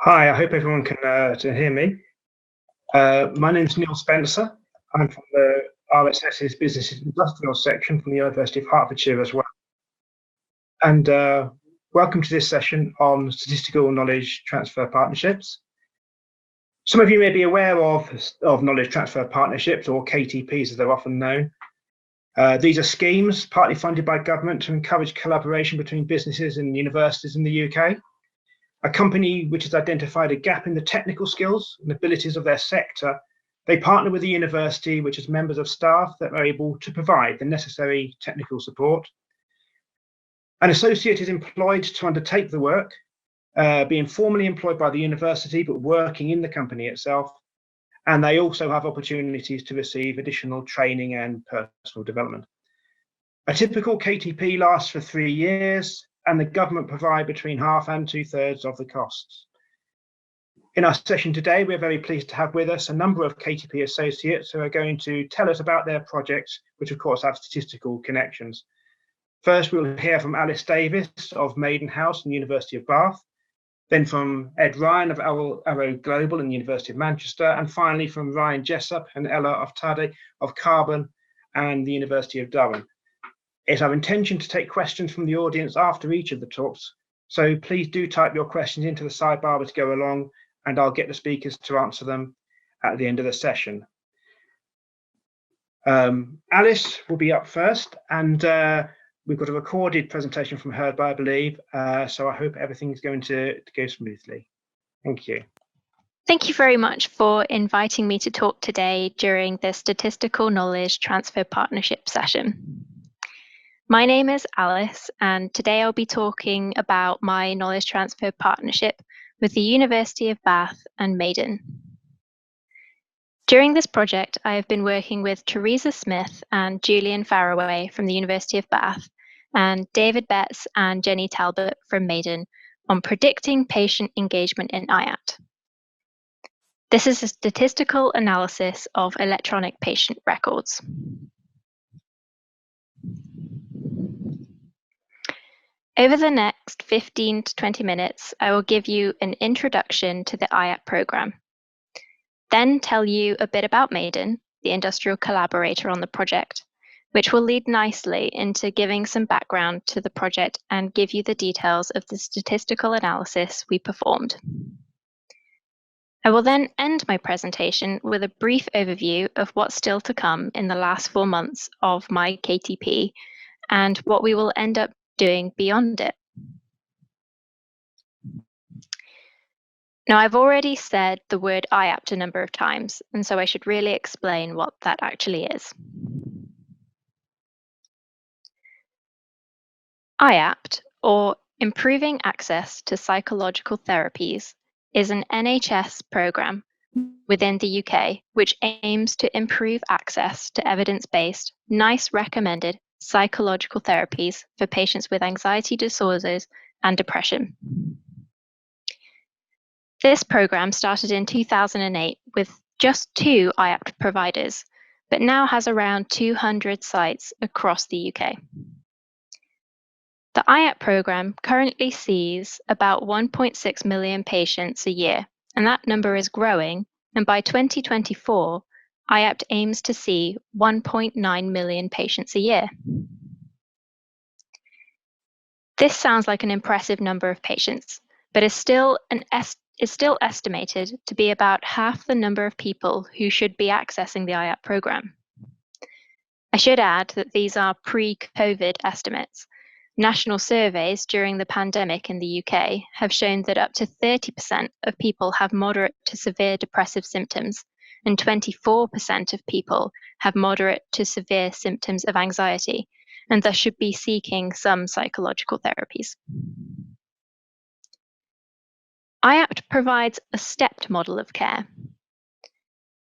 Hi, I hope everyone can hear me. My name is Neil Spencer. I'm from the RSS's Business and Industrial section from the University of Hertfordshire as well. And welcome to this session on Statistical Knowledge Transfer Partnerships. Some of you may be aware of Knowledge Transfer Partnerships, or KTPs as they're often known. These are schemes partly funded by government to encourage collaboration between businesses and universities in the UK. A company which has identified a gap in the technical skills and abilities of their sector, they partner with the university, which has members of staff that are able to provide the necessary technical support. An associate is employed to undertake the work, being formally employed by the university, but working in the company itself. And they also have opportunities to receive additional training and personal development. A typical KTP lasts for 3 years, and the government provide between half and 2/3 of the costs. In our session today, we're very pleased to have with us a number of KTP associates who are going to tell us about their projects, which of course have statistical connections. First, we'll hear from Alice Davis of Mayden House and the University of Bath, then from Ed Ryan of Arrow Global and the University of Manchester, and finally from Ryan Jessop and Oftadeh of Carbon and the University of Durham. It's our intention to take questions from the audience after each of the talks, so please do type your questions into the sidebar as we go along, and I'll get the speakers to answer them at the end of the session. Alice will be up first, and we've got a recorded presentation from her, I believe, so I hope everything is going to go smoothly. Thank you. Thank you very much for inviting me to talk today during the Statistical Knowledge Transfer Partnership session. My name is Alice, and today I'll be talking about my knowledge transfer partnership with the University of Bath and Mayden. During this project, I have been working with Teresa Smith and Julian Faraway from the University of Bath, and David Betts and Jenny Talbot from Mayden on predicting patient engagement in IAPT. This is a statistical analysis of electronic patient records. Over the next 15 to 20 minutes, I will give you an introduction to the IAPT program, then tell you a bit about Mayden, the industrial collaborator on the project, which will lead nicely into giving some background to the project and give you the details of the statistical analysis we performed. I will then end my presentation with a brief overview of what's still to come in the last 4 months of my KTP and what we will end up doing beyond it. Now, I've already said the word IAPT a number of times, and so I should really explain what that actually is. IAPT, or Improving Access to Psychological Therapies, is an NHS programme within the UK which aims to improve access to evidence-based, NICE recommended psychological therapies for patients with anxiety disorders and depression. This program started in 2008 with just 2 IAPT providers, but now has around 200 sites across the UK. The IAPT program currently sees about 1.6 million patients a year, and that number is growing, and by 2024, IAPT aims to see 1.9 million patients a year. This sounds like an impressive number of patients, but is still estimated to be about half the number of people who should be accessing the IAPT program. I should add that these are pre-COVID estimates. National surveys during the pandemic in the UK have shown that up to 30% of people have moderate to severe depressive symptoms, and 24% of people have moderate to severe symptoms of anxiety, and thus should be seeking some psychological therapies. IAPT provides a stepped model of care.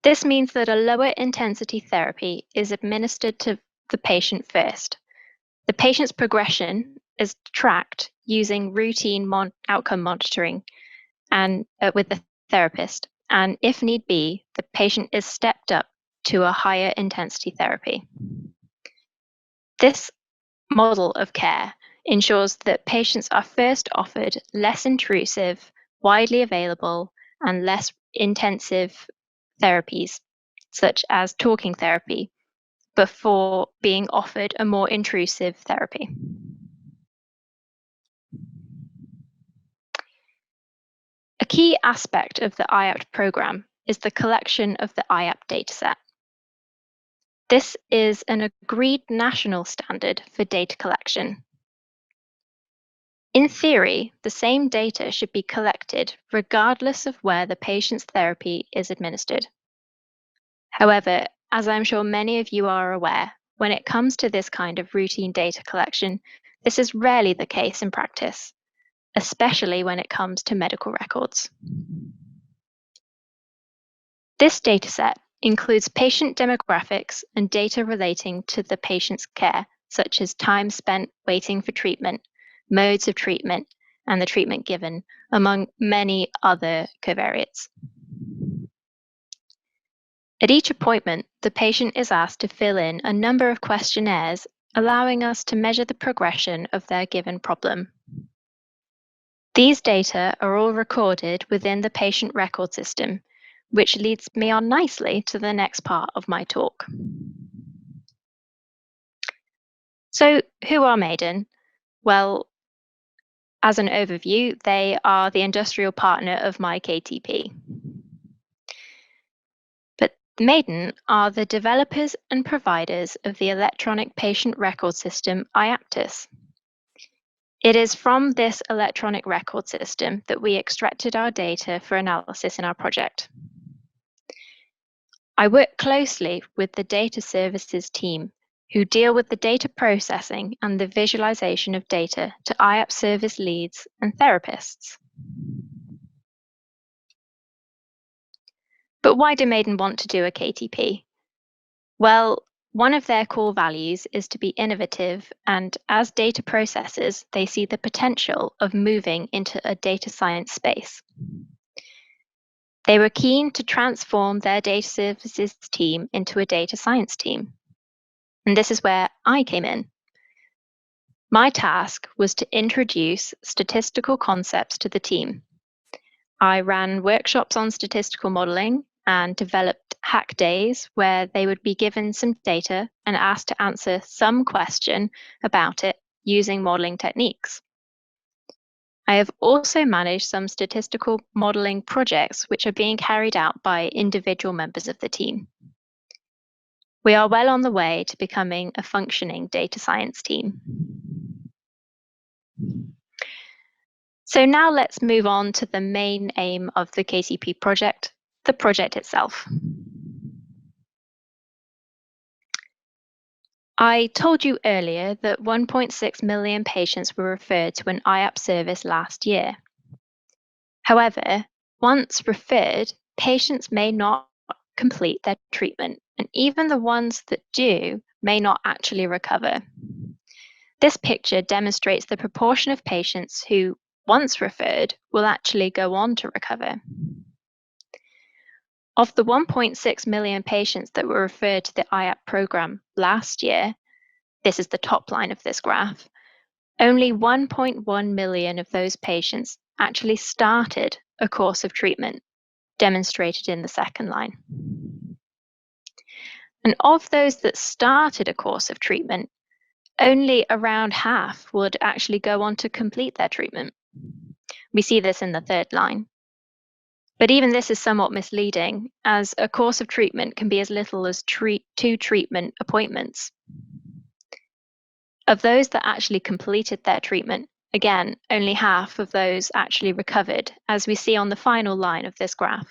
This means that a lower intensity therapy is administered to the patient first. The patient's progression is tracked using routine outcome monitoring and with the therapist, and if need be, the patient is stepped up to a higher intensity therapy. This model of care ensures that patients are first offered less intrusive, widely available and less intensive therapies, such as talking therapy, before being offered a more intrusive therapy. A key aspect of the IAPT program is the collection of the IAPT dataset. This is an agreed national standard for data collection. In theory, the same data should be collected regardless of where the patient's therapy is administered. However, as I'm sure many of you are aware, when it comes to this kind of routine data collection, this is rarely the case in practice, especially when it comes to medical records. This dataset includes patient demographics and data relating to the patient's care, such as time spent waiting for treatment, modes of treatment, and the treatment given, among many other covariates. At each appointment, the patient is asked to fill in a number of questionnaires, allowing us to measure the progression of their given problem. These data are all recorded within the patient record system, which leads me on nicely to the next part of my talk. So, who are Mayden? Well, as an overview, they are the industrial partner of my KTP. But Mayden are the developers and providers of the electronic patient record system IAPTIS. It is from this electronic record system that we extracted our data for analysis in our project. I work closely with the data services team who deal with the data processing and the visualization of data to IAP service leads and therapists. But why do Mayden want to do a KTP? Well, one of their core values is to be innovative, and as data processors, they see the potential of moving into a data science space. They were keen to transform their data services team into a data science team. And this is where I came in. My task was to introduce statistical concepts to the team. I ran workshops on statistical modeling and developed hack days where they would be given some data and asked to answer some question about it using modeling techniques. I have also managed some statistical modeling projects which are being carried out by individual members of the team. We are well on the way to becoming a functioning data science team. So now let's move on to the main aim of the KTP project, the project itself. I told you earlier that 1.6 million patients were referred to an IAP service last year. However, once referred, patients may not complete their treatment, and even the ones that do may not actually recover. This picture demonstrates the proportion of patients who, once referred, will actually go on to recover. Of the 1.6 million patients that were referred to the IAP program last year, this is the top line of this graph, only 1.1 million of those patients actually started a course of treatment, demonstrated in the second line. And of those that started a course of treatment, only around half would actually go on to complete their treatment. We see this in the third line. But even this is somewhat misleading, as a course of treatment can be as little as 2 treatment appointments. Of those that actually completed their treatment, again, only half of those actually recovered, as we see on the final line of this graph.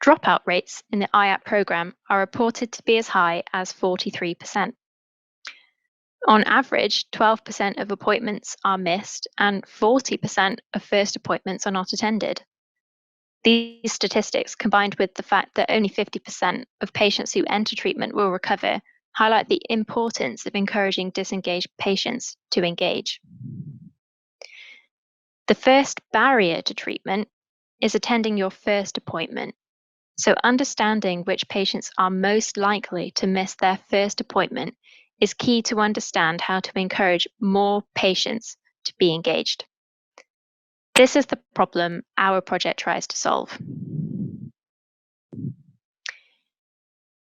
Dropout rates in the IAP program are reported to be as high as 43%. On average, 12% of appointments are missed and 40% of first appointments are not attended. These statistics, combined with the fact that only 50% of patients who enter treatment will recover, highlight the importance of encouraging disengaged patients to engage. The first barrier to treatment is attending your first appointment. So understanding which patients are most likely to miss their first appointment is key to understand how to encourage more patients to be engaged. This is the problem our project tries to solve.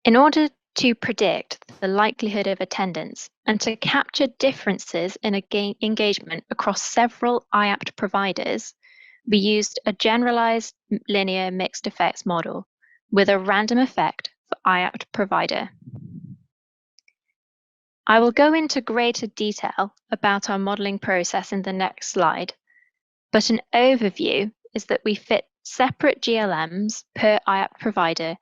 In order to predict the likelihood of attendance and to capture differences in engagement across several IAPT providers, we used a generalized linear mixed effects model with a random effect for IAPT provider. I will go into greater detail about our modeling process in the next slide, but an overview is that we fit separate GLMs per IAPT provider,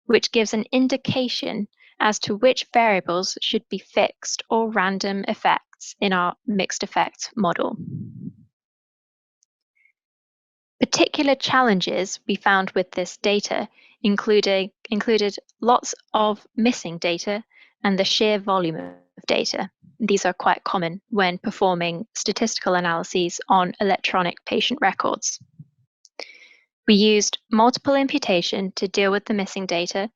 which gives an indication as to which variables should be fixed or random effects in our mixed effects model. Particular challenges we found with this data included lots of missing data and the sheer volume of data. These are quite common when performing statistical analyses on electronic patient records. We used multiple imputation to deal with the missing data,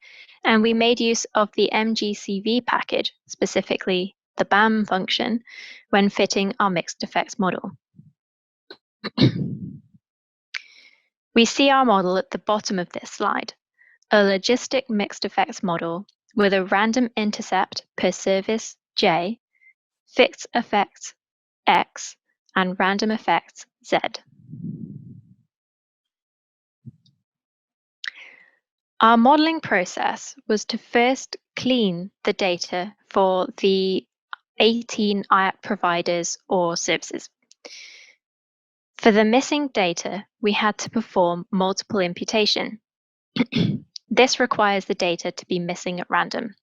and we made use of the MGCV package, specifically the BAM function, when fitting our mixed effects model. We see our model at the bottom of this slide, a logistic mixed effects model with a random intercept per service J, fixed effects X, and random effects Z. Our modeling process was to first clean the data for the 18 IAPT providers or services. For the missing data, we had to perform multiple imputation. This requires the data to be missing at random.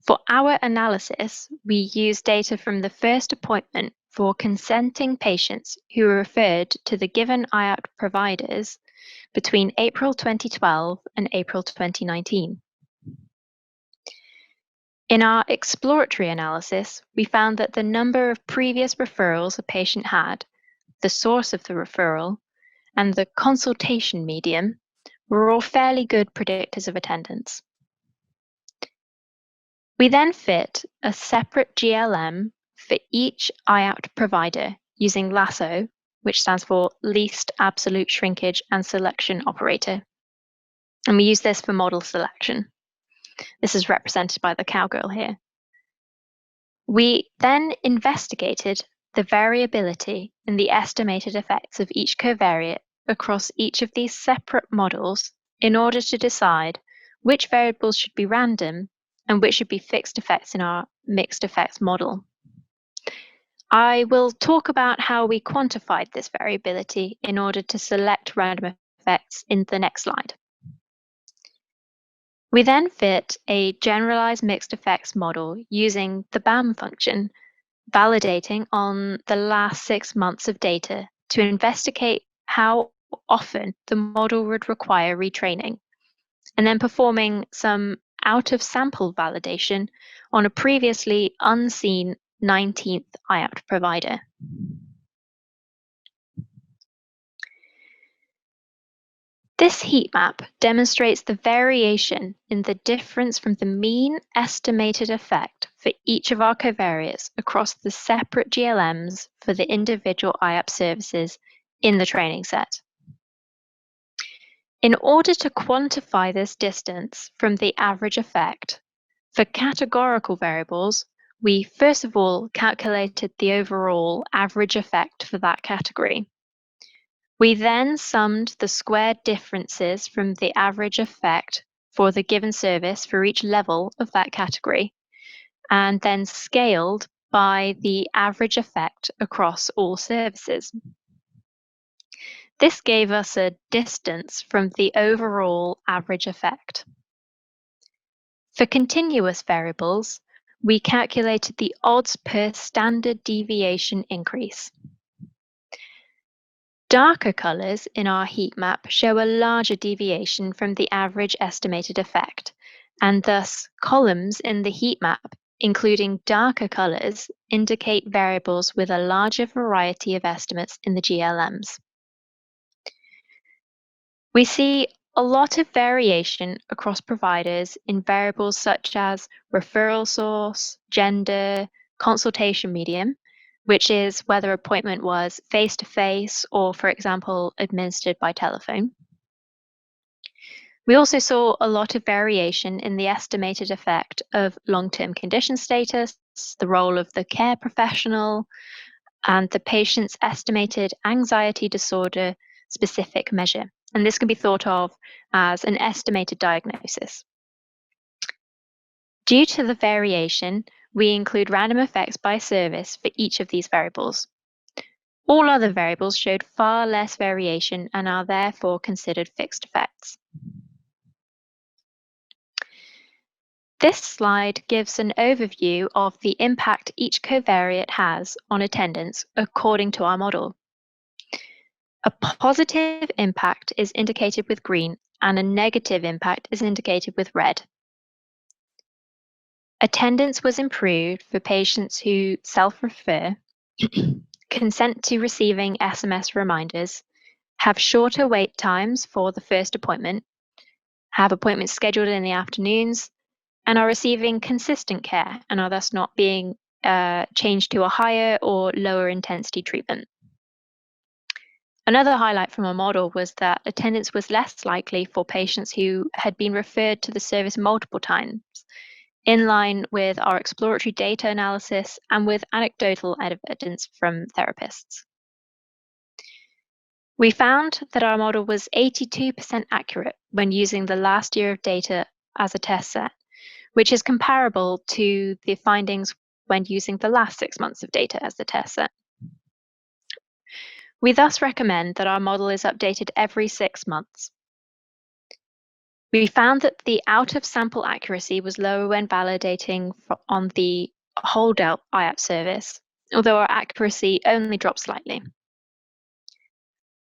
For our analysis, we used data from the first appointment for consenting patients who were referred to the given IAPT providers between April 2012 and April 2019. In our exploratory analysis, we found that the number of previous referrals a patient had, the source of the referral, and the consultation medium were all fairly good predictors of attendance. We then fit a separate GLM for each IAPT provider using LASSO, which stands for Least Absolute Shrinkage and Selection Operator. And we use this for model selection. This is represented by the cowgirl here. We then investigated the variability in the estimated effects of each covariate across each of these separate models in order to decide which variables should be random and which should be fixed effects in our mixed effects model. I will talk about how we quantified this variability in order to select random effects in the next slide. We then fit a generalized mixed effects model using the BAM function, validating on the last 6 months of data to investigate how often the model would require retraining, and then performing some out-of-sample validation on a previously unseen 19th IAPT provider. This heat map demonstrates the variation in the difference from the mean estimated effect for each of our covariates across the separate GLMs for the individual IAPT services in the training set. In order to quantify this distance from the average effect, for categorical variables, we first of all calculated the overall average effect for that category. We then summed the squared differences from the average effect for the given service for each level of that category, and then scaled by the average effect across all services. This gave us a distance from the overall average effect. For continuous variables, we calculated the odds per standard deviation increase. Darker colors in our heat map show a larger deviation from the average estimated effect, and thus columns in the heat map, including darker colors, indicate variables with a larger variety of estimates in the GLMs. We see a lot of variation across providers in variables such as referral source, gender, consultation medium, which is whether appointment was face-to-face or, for example, administered by telephone. We also saw a lot of variation in the estimated effect of long-term condition status, the role of the care professional, and the patient's estimated anxiety disorder specific measure. And this can be thought of as an estimated diagnosis. Due to the variation, we include random effects by service for each of these variables. All other variables showed far less variation and are therefore considered fixed effects. This slide gives an overview of the impact each covariate has on attendance according to our model. A positive impact is indicated with green and a negative impact is indicated with red. Attendance was improved for patients who self-refer, consent to receiving SMS reminders, have shorter wait times for the first appointment, have appointments scheduled in the afternoons, and are receiving consistent care and are thus not being changed to a higher or lower intensity treatment. Another highlight from our model was that attendance was less likely for patients who had been referred to the service multiple times, in line with our exploratory data analysis and with anecdotal evidence from therapists. We found that our model was 82% accurate when using the last year of data as a test set, which is comparable to the findings when using the last 6 months of data as the test set. We thus recommend that our model is updated every 6 months. We found that the out-of-sample accuracy was lower when validating on the holdout IAP service, although our accuracy only dropped slightly.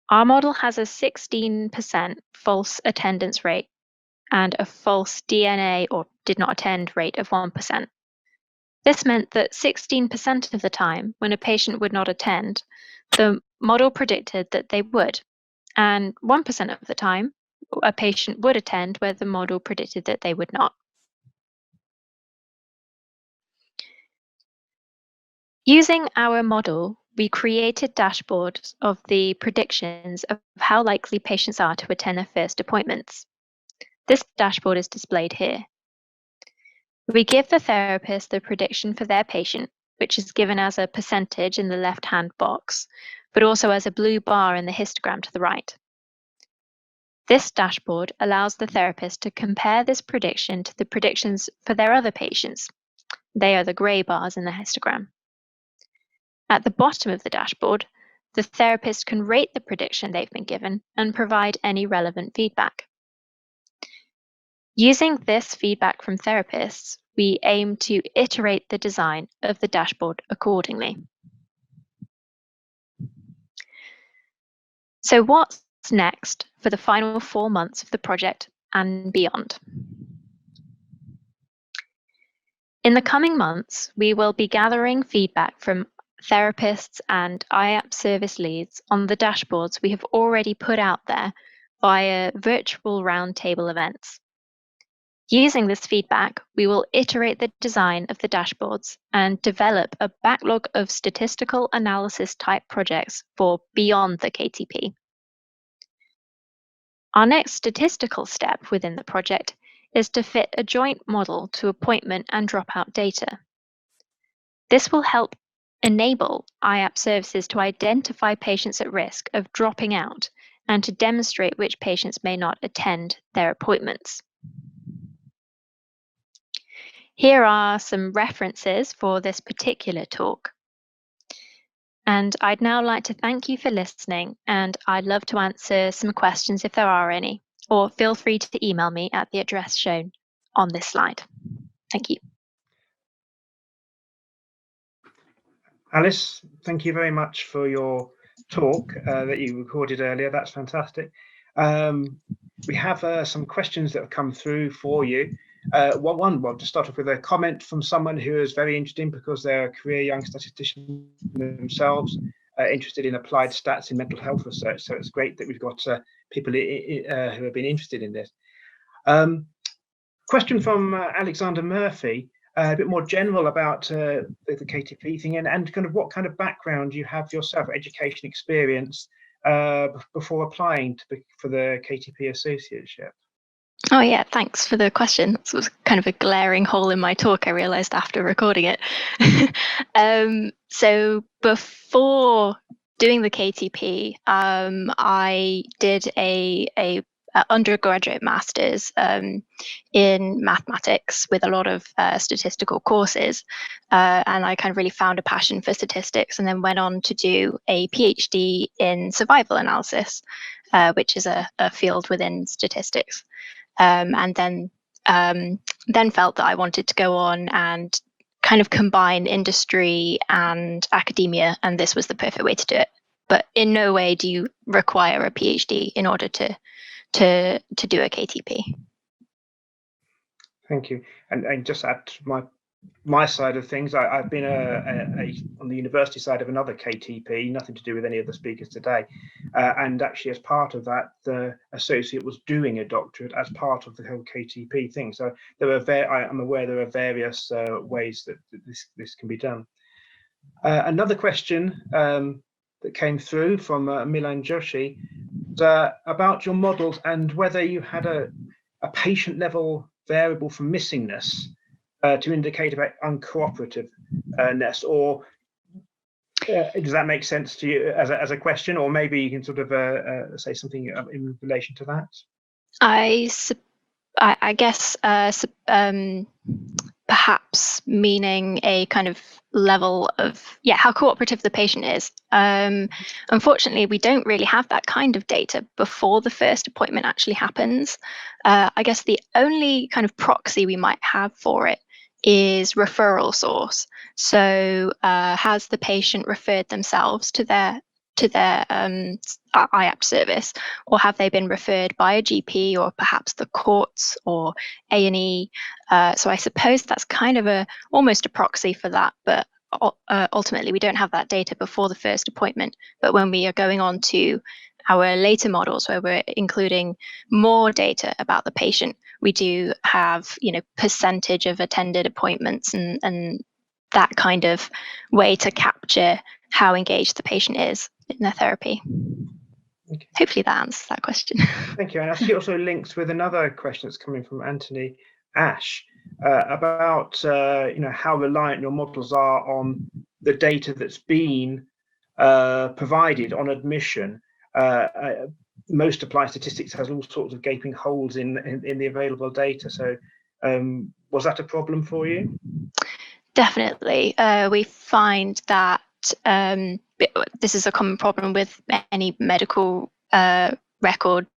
Our model has a 16% false attendance rate and a false DNA or did not attend rate of 1%. This meant that 16% of the time when a patient would not attend, the model predicted that they would, and 1% of the time, a patient would attend where the model predicted that they would not. Using our model, we created dashboards of the predictions of how likely patients are to attend their first appointments. This dashboard is displayed here. We give the therapist the prediction for their patient, which is given as a percentage in the left-hand box, but also as a blue bar in the histogram to the right. This dashboard allows the therapist to compare this prediction to the predictions for their other patients. They are the grey bars in the histogram. At the bottom of the dashboard, the therapist can rate the prediction they've been given and provide any relevant feedback. Using this feedback from therapists, we aim to iterate the design of the dashboard accordingly. So what's next for the final 4 months of the project and beyond? In the coming months, we will be gathering feedback from therapists and IAP service leads on the dashboards we have already put out there via virtual roundtable events. Using this feedback, we will iterate the design of the dashboards and develop a backlog of statistical analysis type projects for beyond the KTP. Our next statistical step within the project is to fit a joint model to appointment and dropout data. This will help enable IAP services to identify patients at risk of dropping out and to demonstrate which patients may not attend their appointments. Here are some references for this particular talk. And I'd now like to thank you for listening, and I'd love to answer some questions if there are any, or feel free to email me at the address shown on this slide. Thank you. Alice, thank you very much for your talk that you recorded earlier. That's fantastic. We have some questions that have come through for you. Well, to start off with a comment from someone who is very interesting because they're a career young statistician themselves, interested in applied stats in mental health research. So it's great that we've got people who have been interested in this. Question from Alexander Murphy. a bit more general about the KTP thing and kind of what kind of background you have yourself, education experience, before applying for the KTP Associateship. Oh yeah, thanks for the question. This was kind of a glaring hole in my talk, I realized after recording it. So before doing the KTP, I did a undergraduate master's in mathematics with a lot of statistical courses, and I kind of really found a passion for statistics, and then went on to do a PhD in survival analysis, which is a field within statistics. And then felt that I wanted to go on and kind of combine industry and academia, and this was the perfect way to do it. But in no way do you require a PhD in order to do a KTP. Thank you. And just add to my side of things, I've been on the university side of another KTP, nothing to do with any of the speakers today. And actually, as part of that, the associate was doing a doctorate as part of the whole KTP thing. So there were I'm aware there are various ways that this can be done. Another question that came through from Milan Joshi about your models and whether you had a patient level variable for missingness to indicate about uncooperativeness, or does that make sense to you as a question, or maybe you can sort of say something in relation to that? I guess perhaps meaning a kind of level of, how cooperative the patient is. Unfortunately, we don't really have that kind of data before the first appointment actually happens. I guess the only kind of proxy we might have for it is referral source. So has the patient referred themselves to their IAP service, or have they been referred by a GP or perhaps the courts or A&E? So I suppose that's kind of almost a proxy for that, but ultimately we don't have that data before the first appointment. But when we are going on to our later models where we're including more data about the patient, we do have, percentage of attended appointments and that kind of way to capture how engaged the patient is in their therapy. Okay. Hopefully that answers that question. Thank you. And I think it also links with another question that's coming from Anthony Ash about how reliant your models are on the data that's been provided on admission. Most applied statistics has all sorts of gaping holes in the available data. So was that a problem for you? Definitely. We find that this is a common problem with any medical record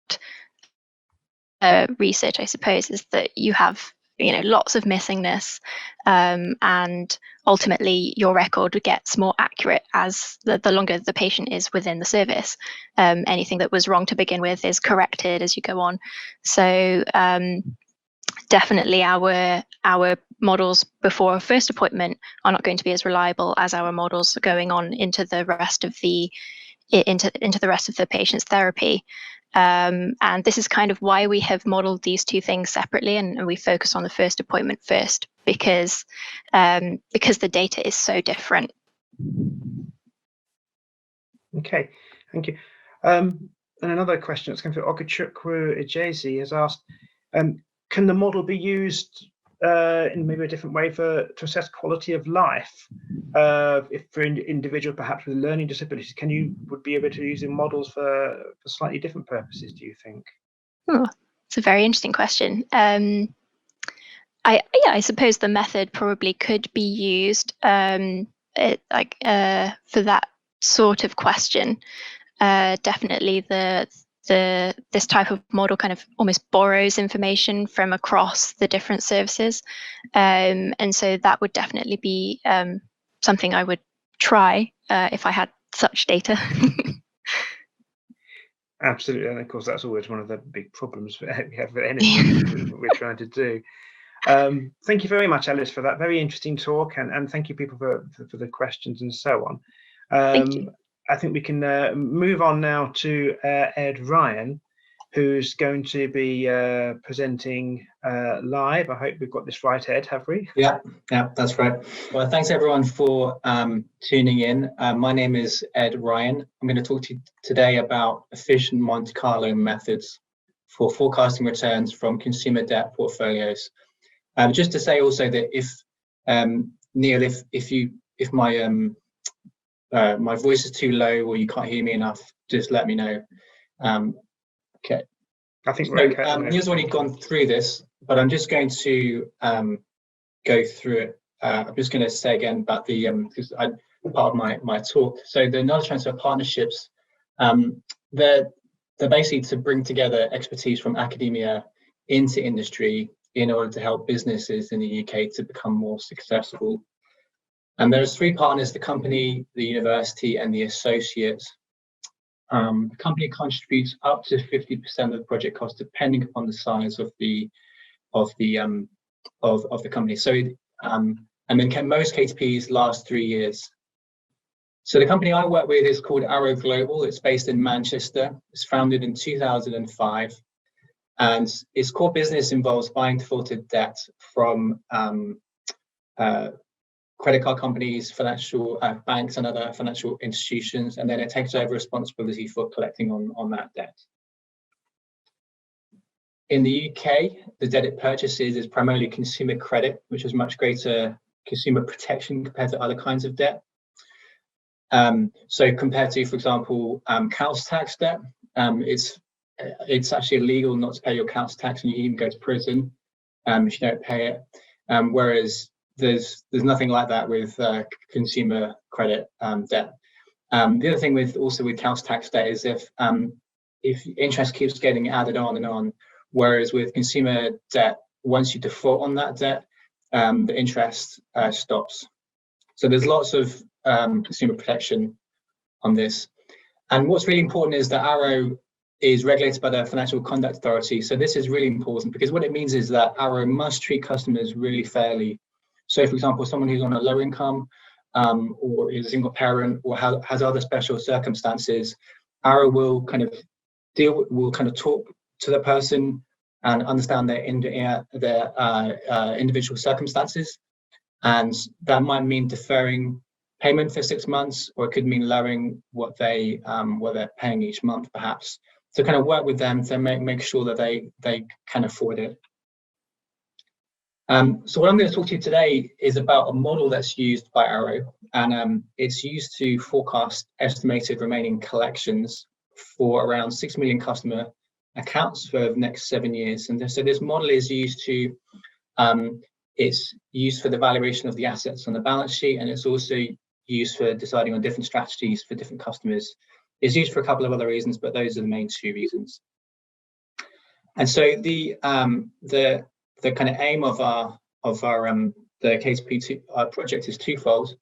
research, I suppose, is that you have lots of missingness, and ultimately your record gets more accurate as the longer the patient is within the service. Anything that was wrong to begin with is corrected as you go on. So definitely our models before a first appointment are not going to be as reliable as our models going on into the rest of the patient's therapy. And this is kind of why we have modeled these two things separately, and we focus on the first appointment first, because the data is so different. Okay, thank you. And another question that's come through, Ogachukwu Ejezi has asked, can the model be used in maybe a different way to assess quality of life? If for individuals perhaps with learning disabilities, would be able to use models for slightly different purposes, do you think? Oh, it's a very interesting question. I suppose the method probably could be used for that sort of question. Definitely this type of model kind of almost borrows information from across the different services, and so that would definitely be something I would try if I had such data. Absolutely, and of course that's always one of the big problems we have for anything we're trying to do. Thank you very much, Alice, for that very interesting talk, and thank you people for the questions and so on. Thank you. I think we can move on now to Ed Ryan. who's going to be presenting live. I hope we've got this right, Ed, have we? Yeah, that's right. Well, thanks everyone for tuning in. My name is Ed Ryan. I'm going to talk to you today about efficient Monte Carlo methods for forecasting returns from consumer debt portfolios. Just to say also that if Neil, if my my voice is too low or you can't hear me enough, just let me know. Okay. I think we're okay. Neil's already gone through this, but I'm just going to go through it. I'm just going to say again about the because part of my talk. So the knowledge transfer partnerships, they're basically to bring together expertise from academia into industry in order to help businesses in the UK to become more successful. And there's three partners: the company, the university, and the associates. The company contributes up to 50% of the project cost, depending upon the size of the company. So, and then most KTPs last 3 years. So the company I work with is called Arrow Global. It's based in Manchester. It's founded in 2005, and its core business involves buying defaulted debt from credit card companies, financial banks, and other financial institutions, and then it takes over responsibility for collecting on that debt. In the UK, the debt it purchases is primarily consumer credit, which has much greater consumer protection compared to other kinds of debt. So compared to, for example, council tax debt, it's actually illegal not to pay your council tax, and you even go to prison if you don't pay it. Whereas there's nothing like that with consumer credit debt. The other thing with council tax debt is if interest keeps getting added on and on, whereas with consumer debt, once you default on that debt, the interest stops. So there's lots of consumer protection on this. And what's really important is that Arrow is regulated by the Financial Conduct Authority. So this is really important because what it means is that Arrow must treat customers really fairly. So, for example, someone who's on a low income or is a single parent or has other special circumstances, Arrow will kind of talk to the person and understand their individual circumstances, and that might mean deferring payment for 6 months, or it could mean lowering what they're paying each month, perhaps. To kind of work with them to make sure that they can afford it. So what I'm going to talk to you today is about a model that's used by Arrow, and it's used to forecast estimated remaining collections for around 6 million customer accounts for the next 7 years. And so this model is used to, it's used for the valuation of the assets on the balance sheet, and it's also used for deciding on different strategies for different customers. It's used for a couple of other reasons, but those are the main two reasons. And so the kind of aim of the KTP project is twofold: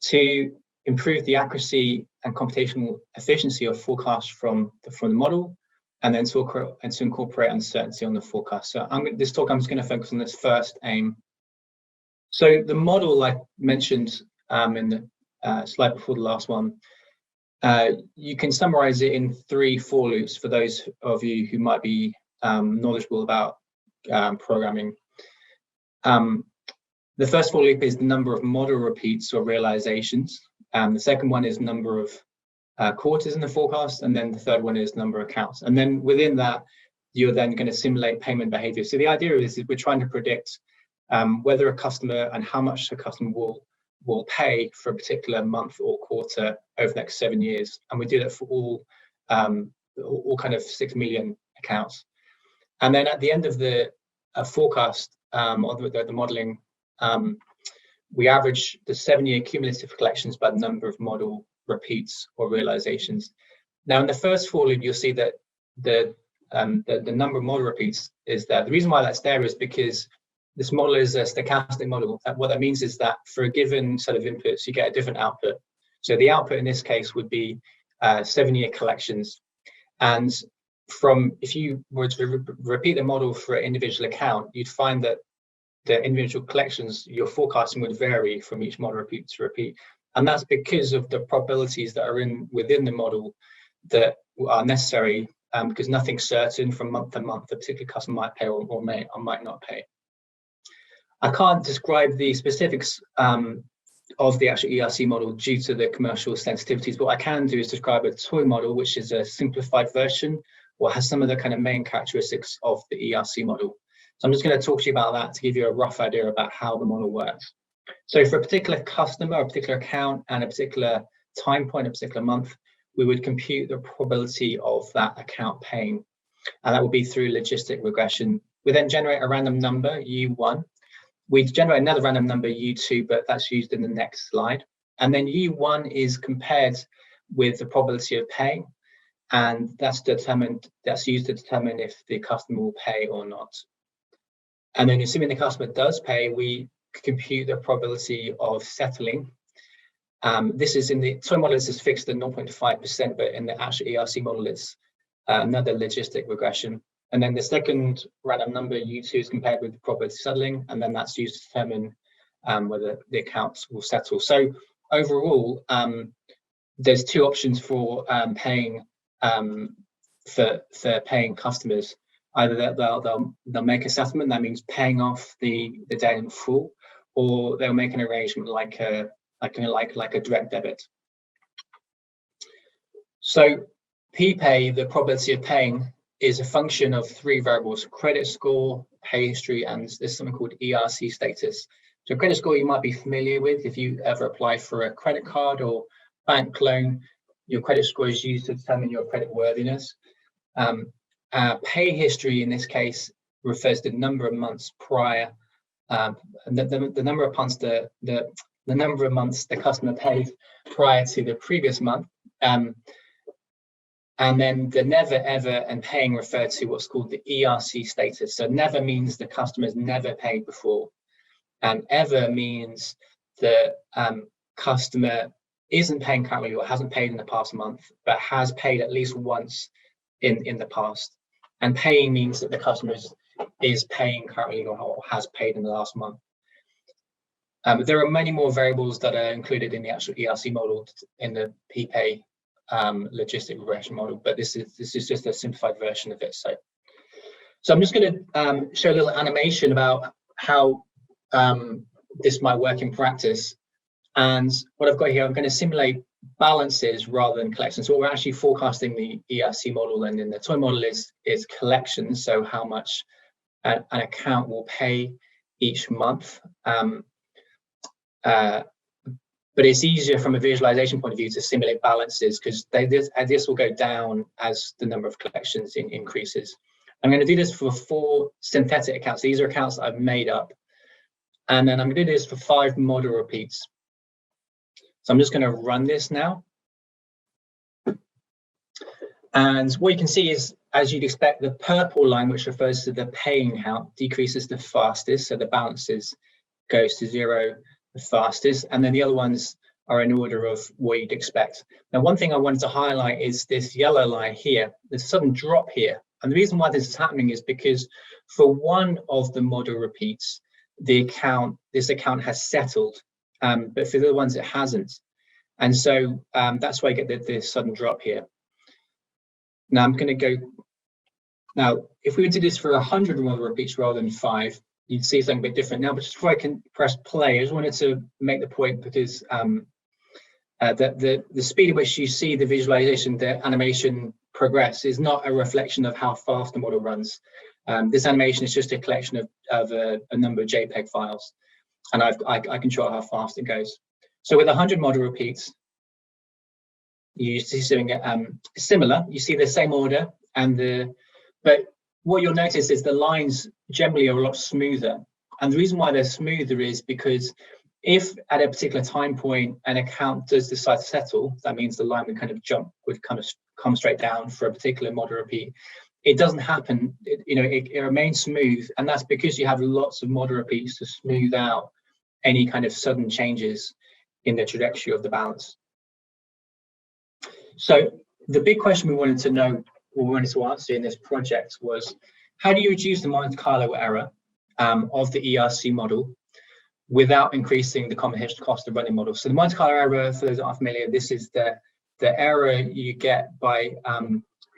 to improve the accuracy and computational efficiency of forecasts from the model, and then to incorporate uncertainty on the forecast. So this talk, I'm just going to focus on this first aim. So the model, like mentioned in the slide before the last one, you can summarize it in 3 for loops for those of you who might be knowledgeable about programming. The first for loop is the number of model repeats or realizations. The second one is number of quarters in the forecast, and then the third one is number of accounts. And then within that, you're then going to simulate payment behavior. So the idea is we're trying to predict whether a customer and how much a customer will pay for a particular month or quarter over the next 7 years, and we do that for all kind of 6 million accounts. And then at the end of the forecast or the modeling, we average the 7-year cumulative collections by the number of model repeats or realizations. Now, in the first for loop, you'll see that the number of model repeats is there. The reason why that's there is because this model is a stochastic model. What that means is that for a given set of inputs, you get a different output. So the output in this case would be 7-year collections. And if you were to repeat the model for an individual account, you'd find that the individual collections you're forecasting would vary from each model repeat to repeat. And that's because of the probabilities that are within the model that are necessary because nothing's certain from month to month. A particular customer might pay or might not pay. I can't describe the specifics of the actual ERC model due to the commercial sensitivities. What I can do is describe a toy model, which is a simplified version or has some of the kind of main characteristics of the ERC model. So I'm just going to talk to you about that to give you a rough idea about how the model works. So for a particular customer, a particular account, and a particular time point, a particular month, we would compute the probability of that account paying. And that would be through logistic regression. We then generate a random number, U1. We generate another random number, U2, but that's used in the next slide. And then U1 is compared with the probability of paying. And that's used to determine if the customer will pay or not. And then assuming the customer does pay, we compute the probability of settling. This is in the toy model, this is fixed at 0.5%, but in the actual ERC model, it's another logistic regression. And then the second random number, U2, is compared with the probability of settling, and then that's used to determine whether the accounts will settle. So overall, there's two options for paying for paying customers. Either they'll make a settlement, that means paying off the debt in full, or they'll make an arrangement like a direct debit. So PPay, the probability of paying, is a function of three variables: credit score, pay history, and there's something called ERC status. So credit score you might be familiar with if you ever apply for a credit card or bank loan. Your credit score is used to determine your credit worthiness. Pay history in this case refers to the number of months prior, the number of months the number of months the customer paid prior to the previous month. And then the never, ever, and paying refer to what's called the ERC status. So never means the customer's never paid before, and ever means the customer isn't paying currently or hasn't paid in the past month, but has paid at least once in the past. And paying means that the customer is paying currently or has paid in the last month. There are many more variables that are included in the actual ERC model in the PPay logistic regression model, but this is just a simplified version of it. So I'm just going to show a little animation about how this might work in practice. And what I've got here, I'm going to simulate balances rather than collections. So what we're actually forecasting the ERC model and in the toy model is collections, so how much an account will pay each month. But it's easier from a visualization point of view to simulate balances because this will go down as the number of collections increases. I'm going to do this for 4 synthetic accounts. These are accounts that I've made up. And then I'm going to do this for 5 model repeats. So I'm just going to run this now. And what you can see is, as you'd expect, the purple line, which refers to the paying count, decreases the fastest. So the balances goes to 0 the fastest. And then the other ones are in order of what you'd expect. Now, one thing I wanted to highlight is this yellow line here. There's a sudden drop here. And the reason why this is happening is because for one of the model repeats, this account has settled, but for the other ones it hasn't. And so that's why I get this sudden drop here. Now I'm going to go. Now, if we were to do this for 100 model repeats rather than 5, you'd see something a bit different. Now, but just before I can press play, I just wanted to make the point because the speed at which you see the visualization, the animation progress is not a reflection of how fast the model runs. This animation is just a collection of a number of JPEG files, and I control how fast it goes. So with 100 model repeats, you see something similar. You see the same order, but what you'll notice is the lines generally are a lot smoother. And the reason why they're smoother is because if at a particular time point an account does decide to settle, that means the line would kind of come straight down for a particular model repeat. It doesn't happen, it remains smooth, and that's because you have lots of model repeats to smooth out any kind of sudden changes in the trajectory of the balance. So the big question we wanted to answer in this project was, how do you reduce the Monte Carlo error of the ERC model without increasing the common cost of running models? So the Monte Carlo error, for those that aren't familiar, this is the error you get by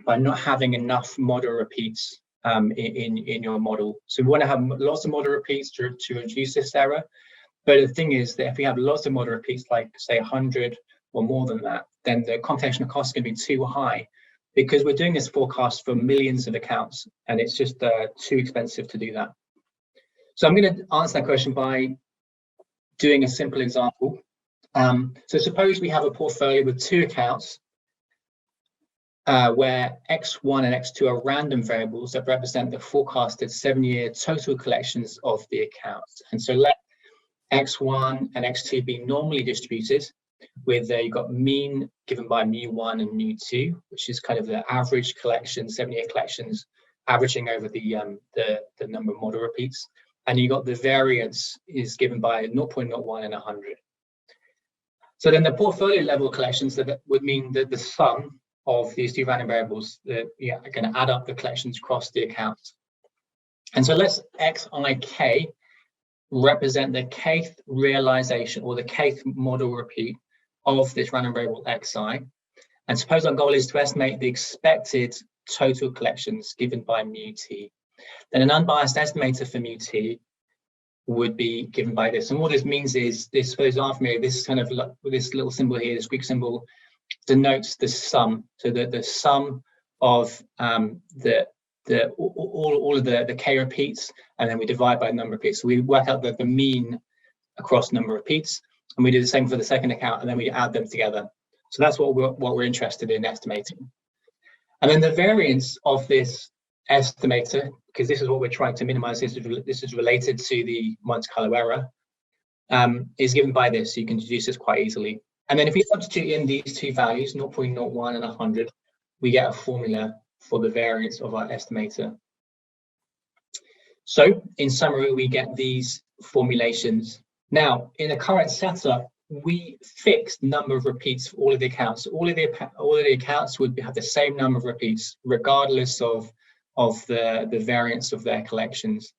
by not having enough model repeats in your model. So we want to have lots of model repeats to reduce this error. But the thing is that if we have lots of model repeats, like say 100 or more than that, then the computational cost is going to be too high, because we're doing this forecast for millions of accounts, and it's just too expensive to do that. So I'm going to answer that question by doing a simple example. So suppose we have a portfolio with 2 accounts where X1 and X2 are random variables that represent the forecasted 7-year total collections of the accounts. And so let X1 and X2 be normally distributed, with you've got mean given by mu1 and mu2, which is kind of the average collection, 7-year collections, averaging over the number of model repeats. And you got the variance is given by 0.01 and 100. So then the portfolio level collections, that would mean that the sum of these 2 random variables are going to add up the collections across the accounts. And so let's xik represent the kth realization or the kth model repeat of this random variable xi. And suppose our goal is to estimate the expected total collections given by mu t. Then an unbiased estimator for mu t would be given by this. And what this means is, this, for those who aren't familiar, this kind of this little symbol here, this Greek symbol, denotes the sum. So the sum of all of the k repeats, and then we divide by the number of repeats. So we work out the mean across number of repeats, and we do the same for the second account, and then we add them together. So that's what we're interested in estimating. And then the variance of this estimator, because this is what we're trying to minimize, this is related to the Monte Carlo error, is given by this. So you can deduce this quite easily. And then if we substitute in these 2 values, 0.01 and 100, we get a formula for the variance of our estimator. So in summary, we get these formulations. Now, in the current setup, we fixed number of repeats for all of the accounts. All of the accounts would have the same number of repeats, regardless of the variance of their collections.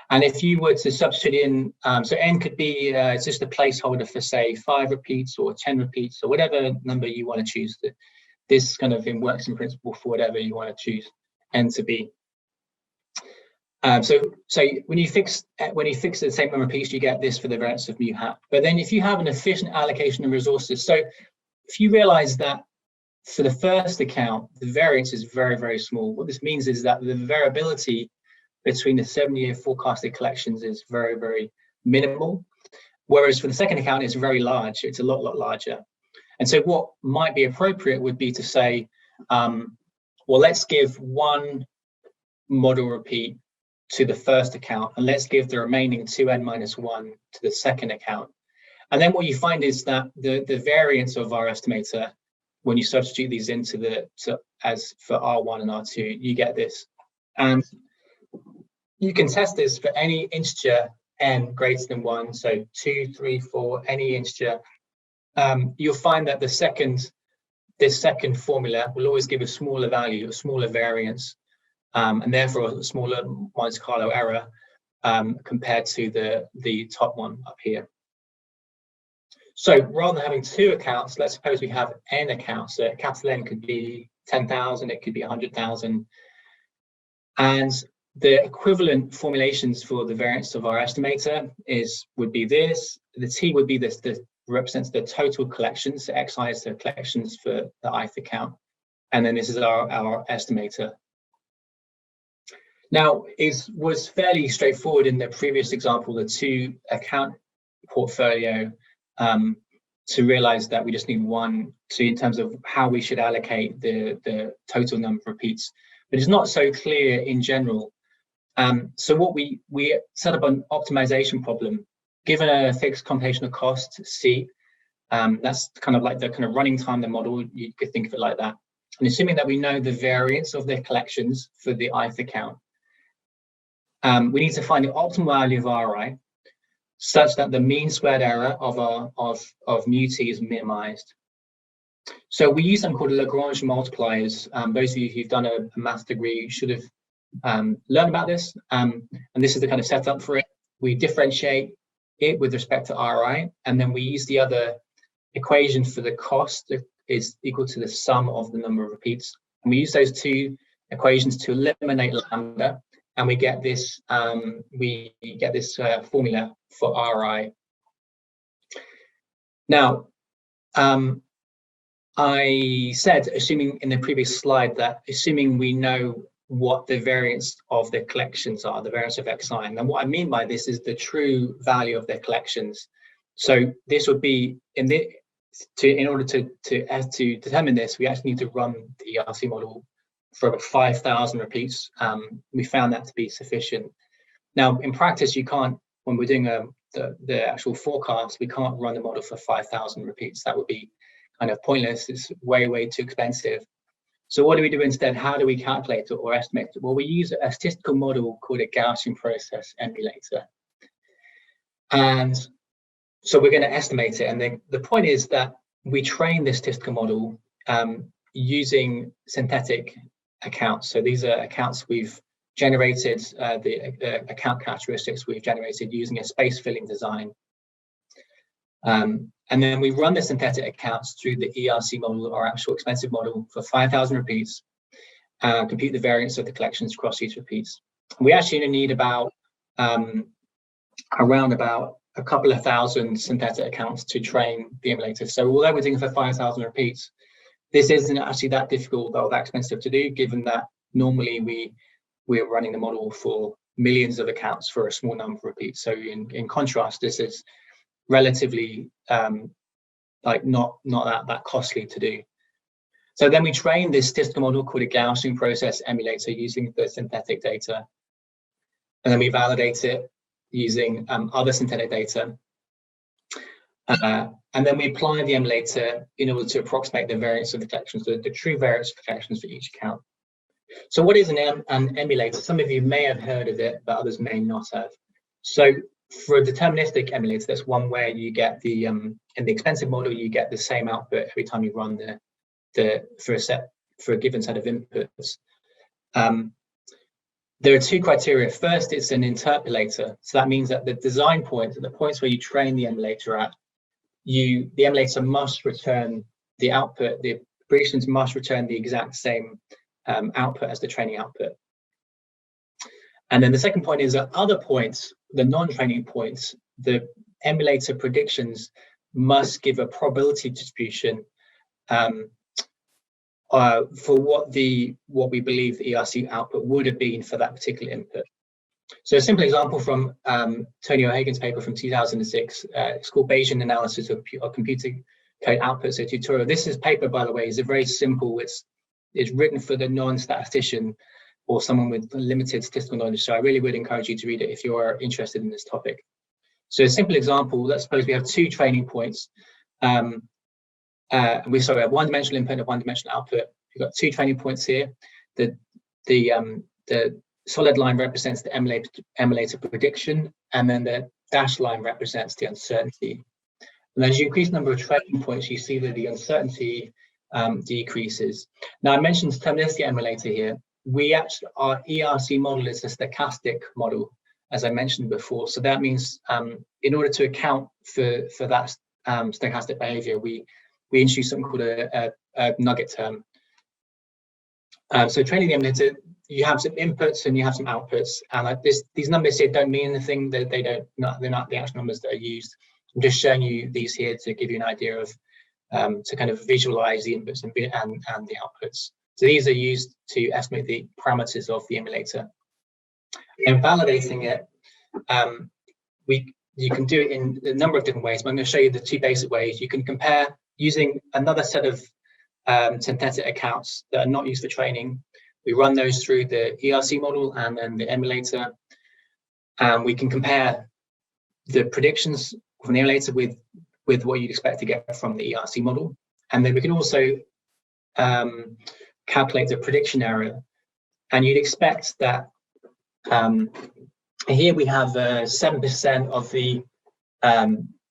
And if you were to substitute in, so n could be just a placeholder for, say, 5 repeats or 10 repeats or whatever number you want to choose. This kind of works in principle for whatever you want to choose n to be. So when you fix the same number of repeats, you get this for the variance of mu hat. But then if you have an efficient allocation of resources, so if you realize that for the first account, the variance is very, very small. What this means is that the variability between the 7-year forecasted collections is very, very minimal. Whereas for the second account, it's very large. It's a lot larger. And so what might be appropriate would be to say, well, let's give 1 model repeat to the first account, and let's give the remaining 2n-1 to the second account. And then what you find is that the variance of our estimator, when you substitute these into as for R1 and R2, you get this. And you can test this for any integer n greater than 1, so 2, 3, 4, any integer. You'll find that this second formula will always give a smaller value, a smaller variance, and therefore a smaller Monte Carlo error compared to the top one up here. So rather than having 2 accounts, let's suppose we have n accounts. So capital N could be 10,000, it could be 100,000. And the equivalent formulations for the variance of our estimator would be this. The T would be this, that represents the total collections. So XI is the collections for the ith account. And then this is our estimator. Now, it was fairly straightforward in the previous example, the 2 account portfolio, to realize that we just need 1 in terms of how we should allocate the total number of repeats. But it's not so clear in general. So what we set up an optimization problem. Given a fixed computational cost, C, that's kind of like the kind of running time of the model, you could think of it like that. And assuming that we know the variance of the collections for the ith account, we need to find the optimal value of Ri such that the mean squared error of mu t is minimized. So we use something called Lagrange multipliers. Those of you who've done a math degree should have learned about this. And this is the kind of setup for it. We differentiate it with respect to Ri, and then we use the other equation for the cost that is equal to the sum of the number of repeats, And we use those two equations to eliminate lambda, and we get this formula for Ri. Now, I said, assuming in the previous slide, that assuming we know what the variance of the collections are, the variance of xi, and what I mean by this is the true value of their collections. So this would be in order to determine this, we actually need to run the ERC model for about 5,000 repeats. We found that to be sufficient. Now, in practice, you can't, when we're doing the actual forecast, we can't run the model for 5,000 repeats. That would be kind of pointless. It's way, way too expensive. So what do we do instead? How do we calculate it or estimate it? Well, we use a statistical model called a Gaussian process emulator. And so we're going to estimate it. And the point is that we train this statistical model using synthetic accounts. So these are accounts we've generated, the account characteristics we've generated using a space filling design. And then we run the synthetic accounts through the ERC model, our actual expensive model, for 5,000 repeats, compute the variance of the collections across these repeats. We actually need about around about a couple of thousand synthetic accounts to train the emulator. So although we're doing for 5,000 repeats, this isn't actually that difficult or that expensive to do, given that normally we're running the model for millions of accounts for a small number of repeats. So in contrast, this is relatively like not that costly to do. So then we train this statistical model called a Gaussian process emulator using the synthetic data, and then we validate it using other synthetic data, and then we apply the emulator in order to approximate the variance of the collections, the true variance of collections for each account. So what is an emulator? Some of you may have heard of it, but others may not have. So for a deterministic emulator, that's one where you get the in the expensive model, you get the same output every time you run for a given set of inputs. There are two criteria. First, it's an interpolator. So that means that the design points, the points where you train the emulator at, the emulator must return the output, the predictions must return the exact same output as the training output. And then the second point is at other points, the non-training points, the emulator predictions must give a probability distribution for what we believe the ERC output would have been for that particular input. So a simple example from Tony O'Hagan's paper from 2006, it's called Bayesian analysis of computer code outputs, a tutorial. This paper, by the way, is a very simple, it's written for the non-statistician or someone with limited statistical knowledge. So I really would encourage you to read it if you are interested in this topic. So a simple example, let's suppose we have two training points. We have one-dimensional input and one-dimensional output. We've got two training points here. The solid line represents the emulator prediction, and then the dashed line represents the uncertainty. And as you increase the number of training points, you see that the uncertainty decreases. Now, I mentioned deterministic emulator here. Our ERC model is a stochastic model, as I mentioned before. So that means in order to account for that stochastic behavior, we introduce something called a nugget term. So training the emulator, you have some inputs and you have some outputs, and these numbers here don't mean anything. They're not the actual numbers that are used. I'm just showing you these here to give you an idea of to kind of visualize the inputs and the outputs. So these are used to estimate the parameters of the emulator. And validating it, you can do it in a number of different ways, but I'm going to show you the two basic ways. You can compare using another set of synthetic accounts that are not used for training. We run those through the ERC model and then the emulator. And we can compare the predictions from the emulator with what you'd expect to get from the ERC model. And then we can also calculate the prediction error. And you'd expect that here we have 7%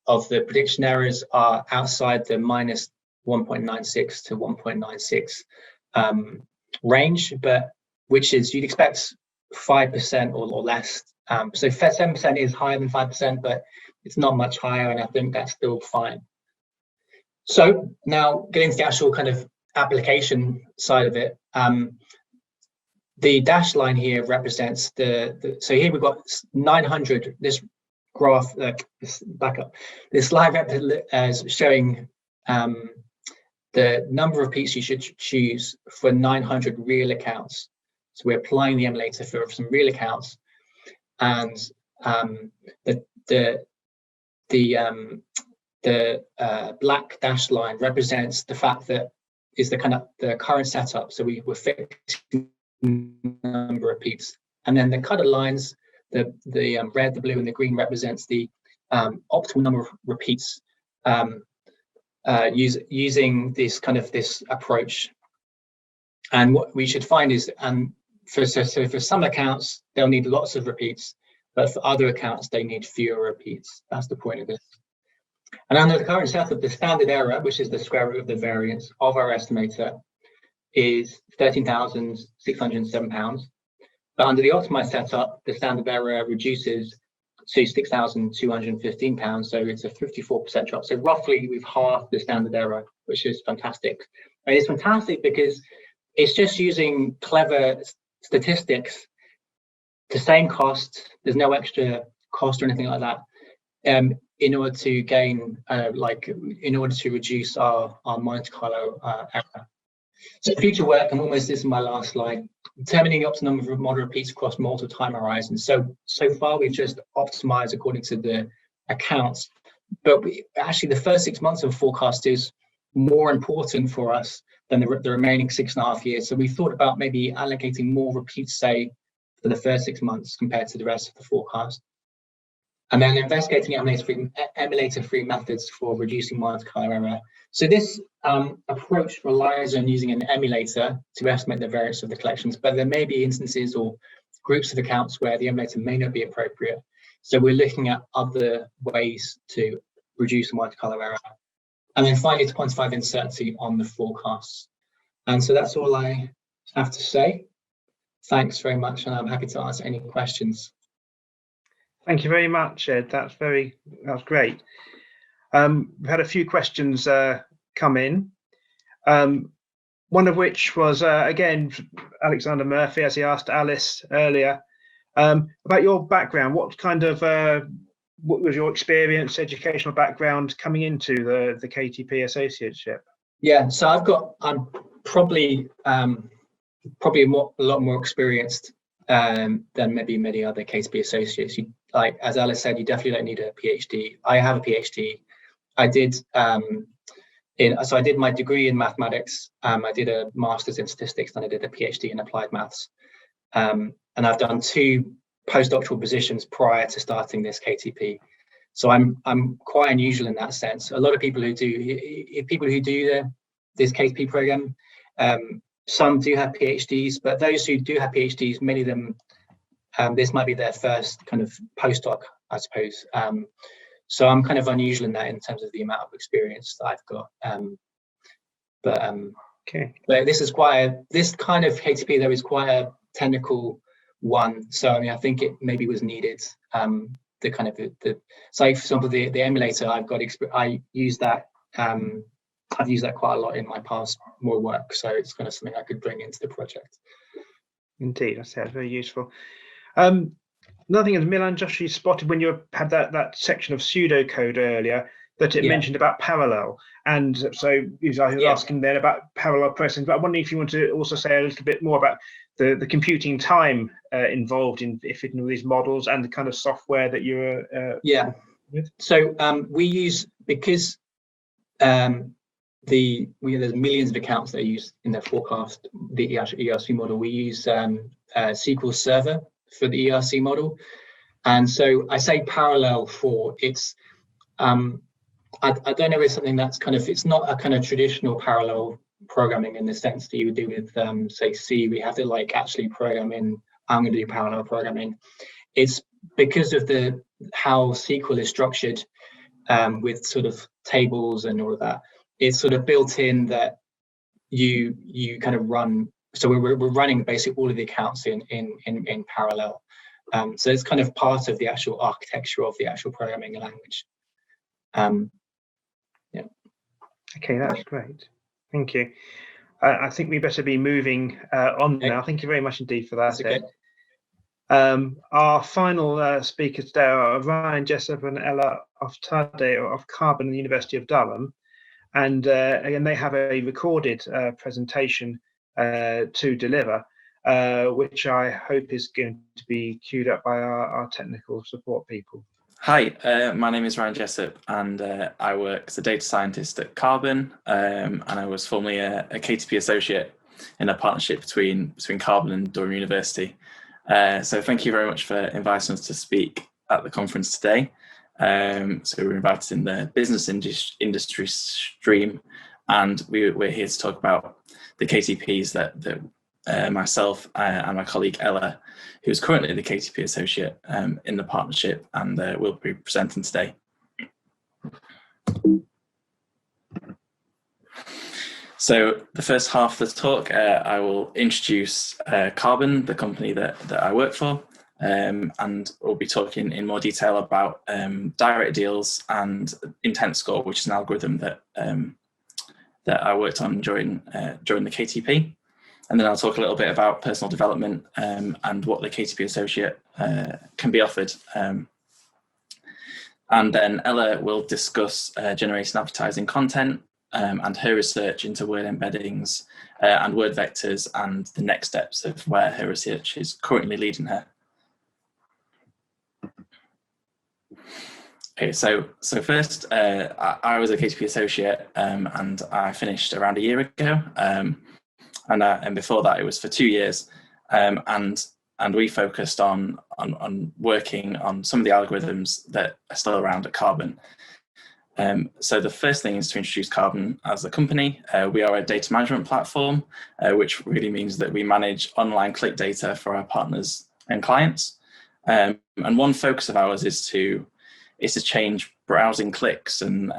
of the prediction errors are outside the minus 1.96 to 1.96 range, but which is you'd expect 5% or less. So 7% is higher than 5%, but it's not much higher, and I think that's still fine. So now getting to the actual kind of application side of it, the dashed line here represents so here we've got 900. This graph, back up. This slide is showing the number of repeats you should choose for 900 real accounts. So we're applying the emulator for some real accounts, and the black dashed line represents the fact that is the current setup. So we're fixing number of repeats, and then the colored lines, the red, the blue, and the green represents the optimal number of repeats using this approach. And what we should find is, for some accounts they'll need lots of repeats, but for other accounts they need fewer repeats. That's the point of this. And under the current setup, the standard error, which is the square root of the variance of our estimator, is £13,607. But under the optimized setup, the standard error reduces to £6,215. So it's a 54% drop. So roughly we've halved the standard error, which is fantastic. And it's fantastic because it's just using clever statistics, the same cost. There's no extra cost or anything like that. In order to gain, in order to reduce our Monte Carlo error. So future work, and almost this is my last slide, determining the optimal number of model repeats across multiple time horizons. So far we've just optimized according to the accounts, but actually the first 6 months of forecast is more important for us than the remaining 6.5 years. So we thought about maybe allocating more repeats, say, for the first 6 months compared to the rest of the forecast. And then investigating emulator-free methods for reducing Monte Carlo error. So this approach relies on using an emulator to estimate the variance of the collections, but there may be instances or groups of accounts where the emulator may not be appropriate. So we're looking at other ways to reduce Monte Carlo error. And then finally, to quantify the uncertainty on the forecasts. And so that's all I have to say. Thanks very much, and I'm happy to answer any questions. Thank you very much, Ed. That's great. We've had a few questions come in. One of which was again Alexander Murphy, as he asked Alice earlier, about your background. What was your experience, educational background coming into the KTP Associateship? Yeah, so I'm probably a lot more experienced than maybe many other KTP Associates. Like as Alice said, you definitely don't need a PhD. I have a PhD. I did so I did my degree in mathematics. I did a master's in statistics, and I did a PhD in applied maths. And I've done 2 postdoctoral positions prior to starting this KTP. So I'm quite unusual in that sense. A lot of people who do this KTP program, some do have PhDs, but those who do have PhDs, many of them, this might be their first kind of postdoc, I suppose. So I'm kind of unusual in that, in terms of the amount of experience that I've got. Okay. But this kind of KTP though is quite a technical one. So I mean, I think it maybe was needed. So for example, the emulator, I use that. I've used that quite a lot in my past more work, so it's kind of something I could bring into the project. Indeed, that's very useful. Another thing is, Milan Joshi spotted when you had that section of pseudocode earlier that it mentioned about parallel, and so I was asking then about parallel processing. But I'm wondering if you want to also say a little bit more about the computing time involved in fitting all these models and the kind of software that you're with. So we use, because there's millions of accounts that are used in the forecast, the ERC model. We use SQL Server for the ERC model, and so I say parallel for it's. I don't know if it's something that's it's not a kind of traditional parallel programming in the sense that you would do with say C. We have to actually program in. I'm going to do parallel programming. It's because of how SQL is structured with sort of tables and all of that. It's sort of built in that you kind of run. So we're running basically all of the accounts in parallel. So it's kind of part of the actual architecture of the actual programming language. Okay, that's great. Thank you. I think we better be moving on Okay. now. Thank you very much indeed for that. That's okay. Our final speakers today are Ryan Jessop and Oftadeh of Carbon at the University of Durham. And again, they have a recorded presentation to deliver, which I hope is going to be queued up by our technical support people. Hi, my name is Ryan Jessop, and I work as a data scientist at Carbon, and I was formerly a KTP Associate in a partnership between Carbon and Durham University. So thank you very much for inviting us to speak at the conference today. So we're invited in the business industry stream, and we're here to talk about the KTPs that myself and my colleague Elaheh, who's currently the KTP Associate in the partnership, and will be presenting today. So the first half of the talk, I will introduce Carbon, the company that I work for, and we'll be talking in more detail about direct deals and intent score, which is an algorithm that I worked on during the KTP. And then I'll talk a little bit about personal development and what the KTP Associate can be offered. And then Ella will discuss generating advertising content and her research into word embeddings and word vectors and the next steps of where her research is currently leading her. Okay, so first, I was a KTP Associate and I finished around a year ago. And before that, it was for 2 years, and we focused on working on some of the algorithms that are still around at Carbon. So the first thing is to introduce Carbon as a company. We are a data management platform, which really means that we manage online click data for our partners and clients. And one focus of ours is to change browsing clicks and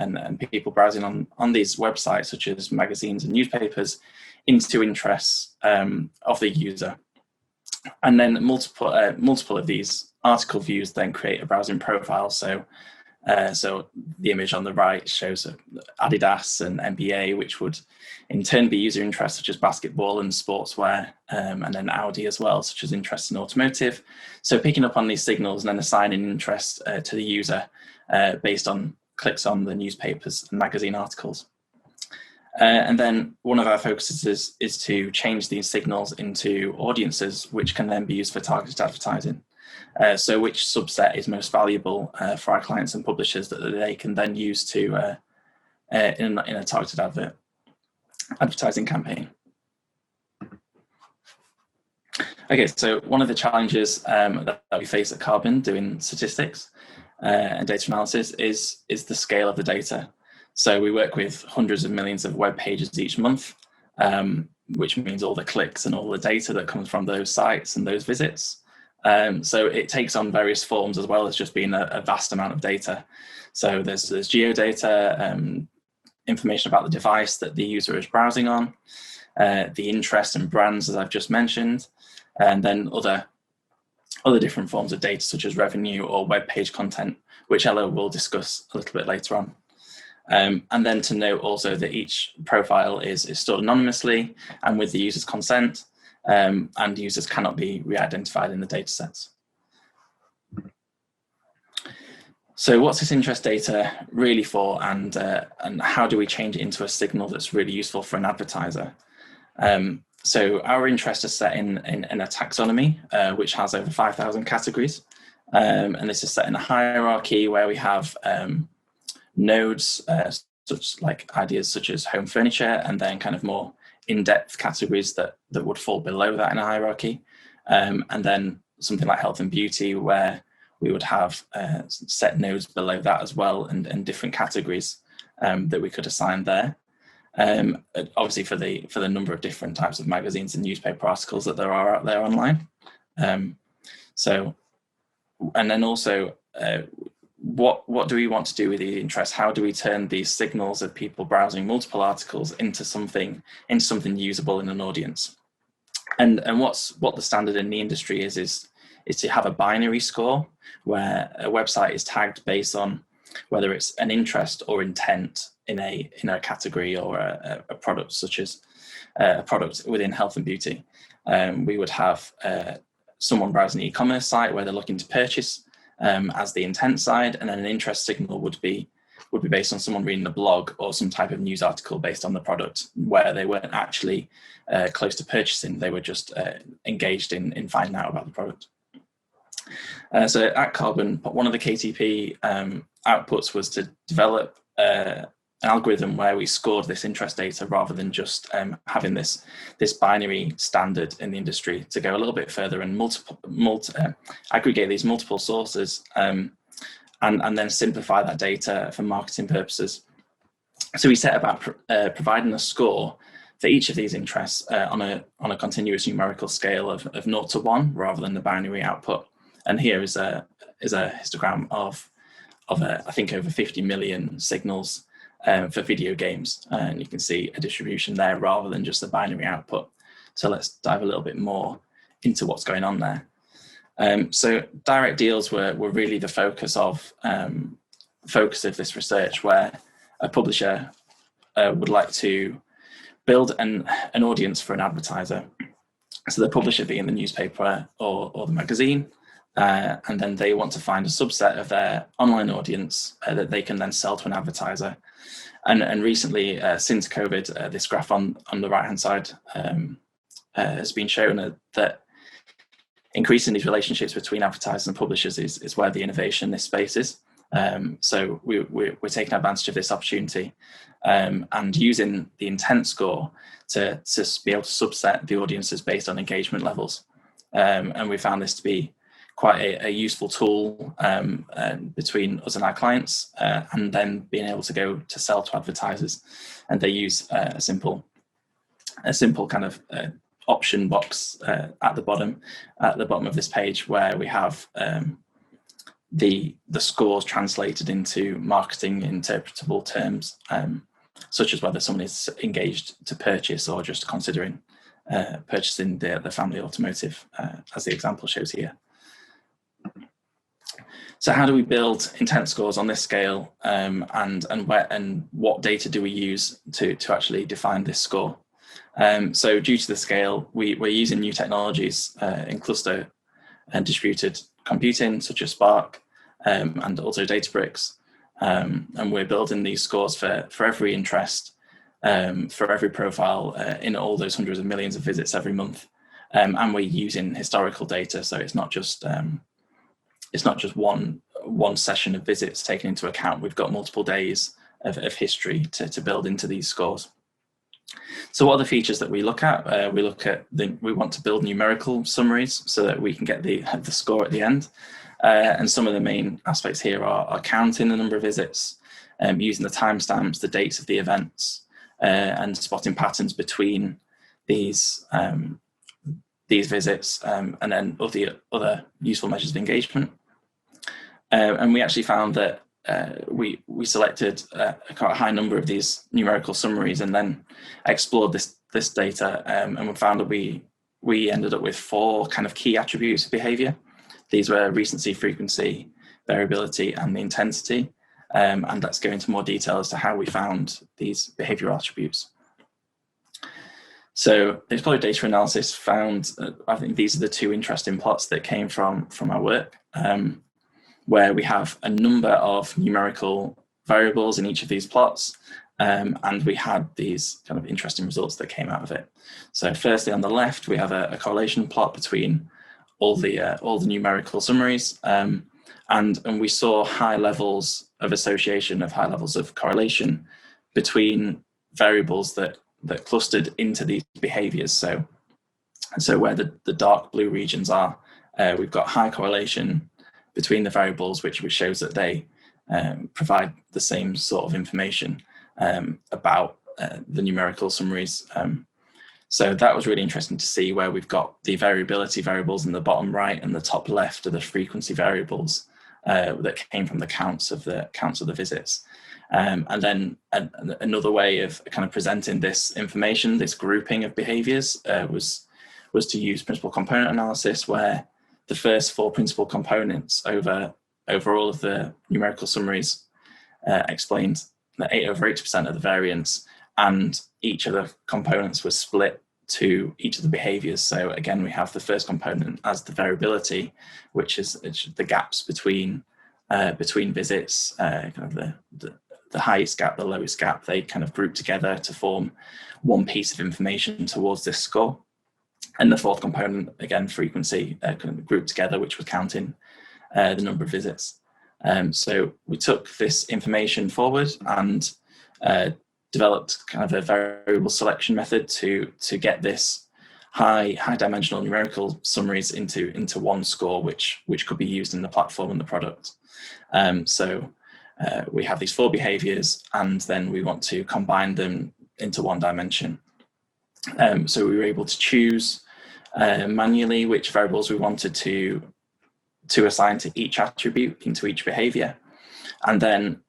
people browsing on these websites, such as magazines and newspapers, into interests of the user. And then multiple of these article views then create a browsing profile. So the image on the right shows Adidas and NBA, which would in turn be user interests such as basketball and sportswear, and then Audi as well, such as interest in automotive. So picking up on these signals and then assigning interest to the user based on clicks on the newspapers and magazine articles. And then one of our focuses is to change these signals into audiences, which can then be used for targeted advertising. So which subset is most valuable for our clients and publishers that they can then use to in a targeted advertising campaign. Okay, so one of the challenges that we face at Carbon doing statistics and data analysis is the scale of the data. So we work with hundreds of millions of web pages each month, which means all the clicks and all the data that comes from those sites and those visits. So it takes on various forms as well as just being a vast amount of data. So there's geodata, information about the device that the user is browsing on, the interest and brands, as I've just mentioned, and then other different forms of data such as revenue or web page content, which Ella will discuss a little bit later on. And then to note also that each profile is stored anonymously and with the user's consent, and users cannot be re-identified in the data sets. So what's this interest data really for, and how do we change it into a signal that's really useful for an advertiser? So our interest is set in a taxonomy, which has over 5,000 categories. And this is set in a hierarchy where we have nodes, such like ideas such as home furniture, and then kind of more in-depth categories that would fall below that in a hierarchy. And then something like health and beauty, where we would have set nodes below that as well, and different categories that we could assign there. Obviously for the number of different types of magazines and newspaper articles that there are out there online. So, and then also, what do we want to do with the interest? How do we turn these signals of people browsing multiple articles into something usable in an audience? And what the standard in the industry is to have a binary score where a website is tagged based on whether it's an interest or intent in a category or a product, such as a product within health and beauty. We would have someone browsing an e-commerce site where they're looking to purchase as the intent side, and then an interest signal would be based on someone reading a blog or some type of news article based on the product, where they weren't actually close to purchasing, they were just engaged in finding out about the product. So at Carbon, one of the KTP outputs was to develop an algorithm where we scored this interest data rather than just having this binary standard in the industry, to go a little bit further and aggregate these multiple sources and then simplify that data for marketing purposes. So we set about providing a score for each of these interests on a continuous numerical scale of 0 to 1 rather than the binary output. And here is a histogram of I think over 50 million signals for video games, and you can see a distribution there rather than just a binary output. So let's dive a little bit more into what's going on there. So direct deals were really the focus of this research, where a publisher would like to build an audience for an advertiser. So the publisher being the newspaper or the magazine, and then they want to find a subset of their online audience that they can then sell to an advertiser. And recently, since COVID, this graph on the right-hand side has been shown that increasing these relationships between advertisers and publishers is where the innovation in this space is. So we're taking advantage of this opportunity and using the intent score to be able to subset the audiences based on engagement levels. And we found this to be quite a useful tool between us and our clients, and then being able to go to sell to advertisers. And they use a simple kind of option box at the bottom of this page, where we have the scores translated into marketing interpretable terms, such as whether someone is engaged to purchase or just considering purchasing the family automotive, as the example shows here. So how do we build intent scores on this scale, and what data do we use to actually define this score? So due to the scale, we're using new technologies in cluster and distributed computing, such as Spark and also Databricks, and we're building these scores for every interest, for every profile in all those hundreds of millions of visits every month, and we're using historical data, so it's not just one session of visits taken into account. We've got multiple days of history to build into these scores. So what are the features that we look at? We want to build numerical summaries so that we can get the score at the end. And some of the main aspects here are counting the number of visits, using the timestamps, the dates of the events, and spotting patterns between these visits, and then other useful measures of engagement. And we actually found that we selected quite a high number of these numerical summaries and then explored this data, and we found that we ended up with 4 kind of key attributes of behavior. These were recency, frequency, variability, and the intensity. And let's go into more detail as to how we found these behavioral attributes. So the explored data analysis found, I think these are the 2 interesting plots that came from our work, where we have a number of numerical variables in each of these plots, and we had these kind of interesting results that came out of it. So firstly, on the left, we have a correlation plot between all the numerical summaries, and we saw high levels of association, of high levels of correlation between variables that clustered into these behaviors. So where the dark blue regions are, we've got high correlation between the variables, which shows that they provide the same sort of information about the numerical summaries. So that was really interesting to see, where we've got the variability variables in the bottom right and the top left are the frequency variables that came from the counts of the visits. And then another way of kind of presenting this information, this grouping of behaviors, was to use principal component analysis, where the first 4 principal components over all of the numerical summaries explained that 80% of the variance, and each of the components was split to each of the behaviors. So again, we have the first component as the variability, which is the gaps between visits, kind of the highest gap, the lowest gap. They kind of group together to form one piece of information towards this score. And the fourth component, again, frequency, kind of grouped together, which was counting the number of visits. So we took this information forward and developed kind of a variable selection method to get this high dimensional numerical summaries into one score, which could be used in the platform and the product. So we have these 4 behaviors, and then we want to combine them into one dimension. So we were able to choose manually which variables we wanted to assign to each attribute into each behavior, and then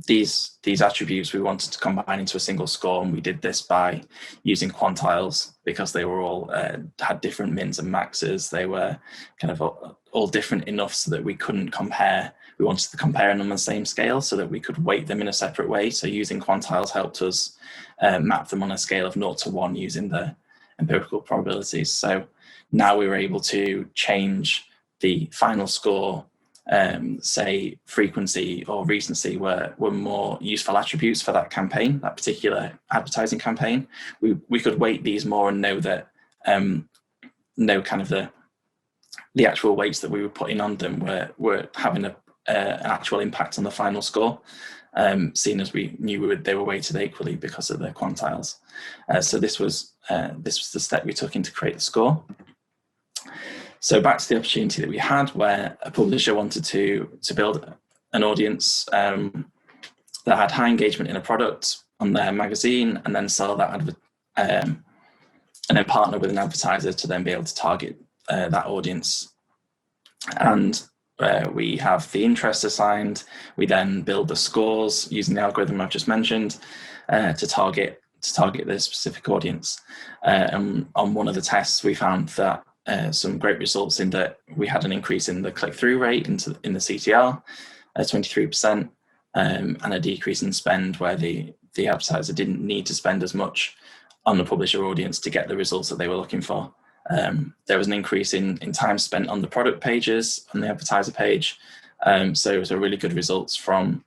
these attributes we wanted to combine into a single score, and we did this by using quantiles because they were all had different mins and maxes. They were kind of all different enough so that we couldn't compare. We wanted to compare them on the same scale so that we could weight them in a separate way. So using quantiles helped us map them on a scale of 0 to 1 using the empirical probabilities. So now we were able to change the final score. Say frequency or recency were more useful attributes for that campaign, that particular advertising campaign. We could weight these more and know that know kind of the actual weights that we were putting on them were having an actual impact on the final score, seeing as we knew they were weighted equally because of the quantiles. So this was the step we took in to create the score. So back to the opportunity that we had, where a publisher wanted to build an audience that had high engagement in a product on their magazine, and then sell that and then partner with an advertiser to then be able to target that audience. And we have the interest assigned. We then build the scores using the algorithm I've just mentioned to target the specific audience. And on one of the tests, we found that some great results in that we had an increase in the click-through rate in the CTR, 23%, and a decrease in spend where the advertiser didn't need to spend as much on the publisher audience to get the results that they were looking for. There was an increase in time spent on the product pages on the advertiser page. So it was a really good results from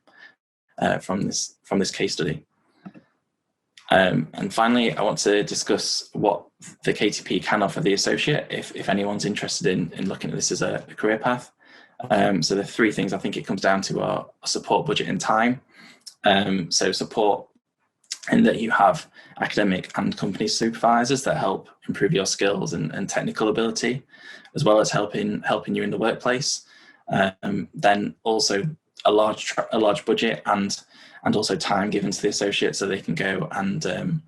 this case study. And finally, I want to discuss what the KTP can offer the associate if anyone's interested in looking at this as a career path. So the 3 things I think it comes down to are support, budget, and time. So support in that you have academic and company supervisors that help improve your skills and technical ability, as well as helping you in the workplace. Then also a large budget and also time given to the associates so they can go and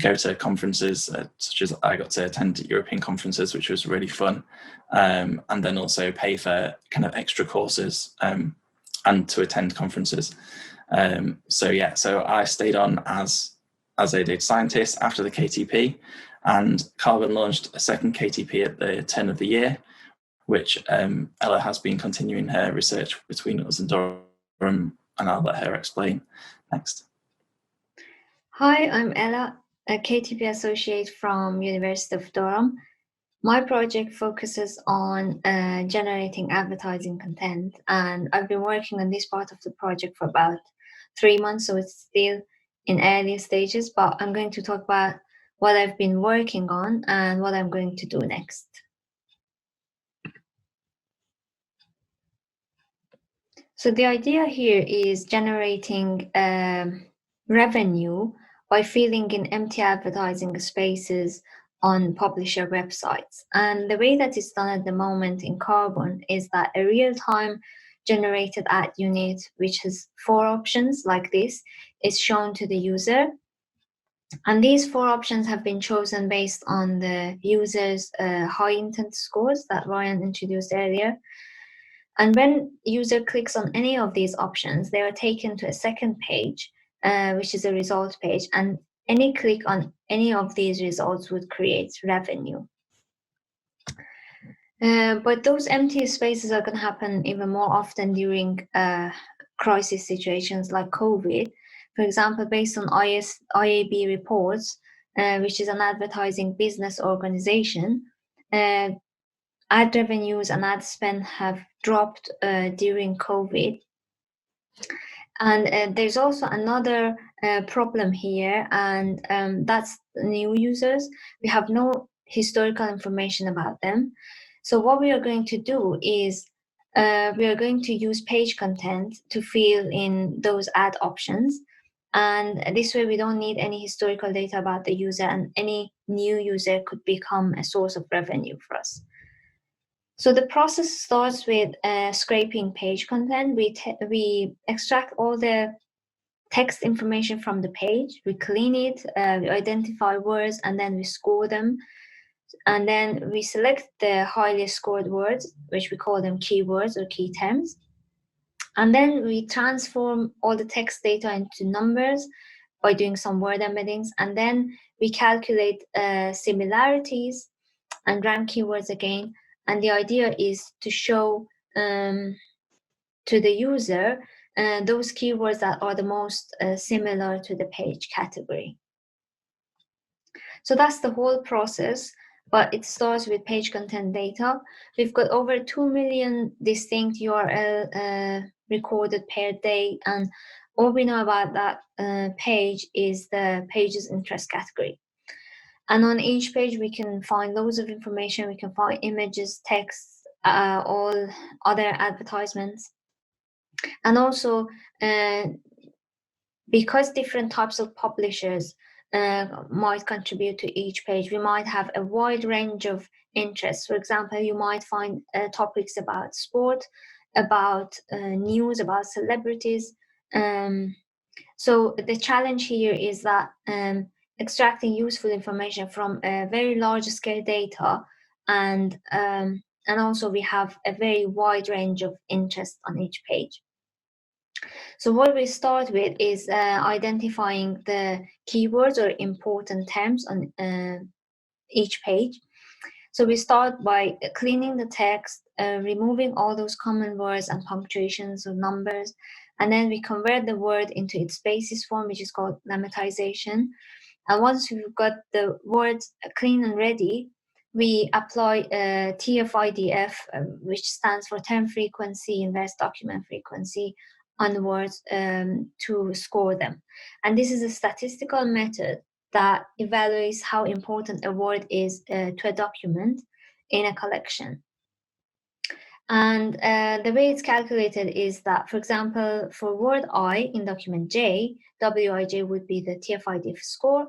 go to conferences, such as I got to attend European conferences, which was really fun, and then also pay for kind of extra courses and to attend conferences. So I stayed on as a data scientist after the KTP, and Carbon launched a second KTP at the turn of the year, which Ella has been continuing her research between us and Durham, and I'll let her explain next. Hi, I'm Ella, a KTP Associate from University of Durham. My project focuses on generating advertising content, and I've been working on this part of the project for about 3 months, so it's still in early stages, but I'm going to talk about what I've been working on and what I'm going to do next. So the idea here is generating revenue by filling in empty advertising spaces on publisher websites. And the way that it's done at the moment in Carbon is that a real-time generated ad unit, which has 4 options like this, is shown to the user. And these 4 options have been chosen based on the user's high intent scores that Ryan introduced earlier. And when user clicks on any of these options, they are taken to a second page, which is a result page, and any click on any of these results would create revenue. But those empty spaces are going to happen even more often during crisis situations like COVID, For example, based on IAB reports, which is an advertising business organization, ad revenues and ad spend have dropped during COVID. And there's also another problem here, and that's new users. We have no historical information about them. So what we are going to do is we are going to use page content to fill in those ad options. And this way we don't need any historical data about the user, and any new user could become a source of revenue for us. So the process starts with scraping page content. We extract all the text information from the page, we clean it, we identify words, and then we score them. And then we select the highly scored words, which we call them keywords or key terms. And then we transform all the text data into numbers by doing some word embeddings. And then we calculate similarities and rank keywords again. And the idea is to show to the user those keywords that are the most similar to the page category. So that's the whole process, but it starts with page content data. We've got over 2 million distinct URL recorded per day, and all we know about that page is the page's interest category. And on each page, we can find loads of information. We can find images, text, all other advertisements. And also, because different types of publishers might contribute to each page, we might have a wide range of interests. For example, you might find topics about sport, about news, about celebrities. So the challenge here is that extracting useful information from a very large scale data, and also we have a very wide range of interests on each page. So what we start with is identifying the keywords or important terms on each page. So we start by cleaning the text, removing all those common words and punctuations or numbers, and then we convert the word into its basis form, which is called lemmatization. And once we've got the words clean and ready, we apply TF-IDF, which stands for term frequency, inverse document frequency, on the words to score them. And this is a statistical method that evaluates how important a word is to a document in a collection. And the way it's calculated is that, for example, for word I in document J, WIJ would be the TF-IDF score.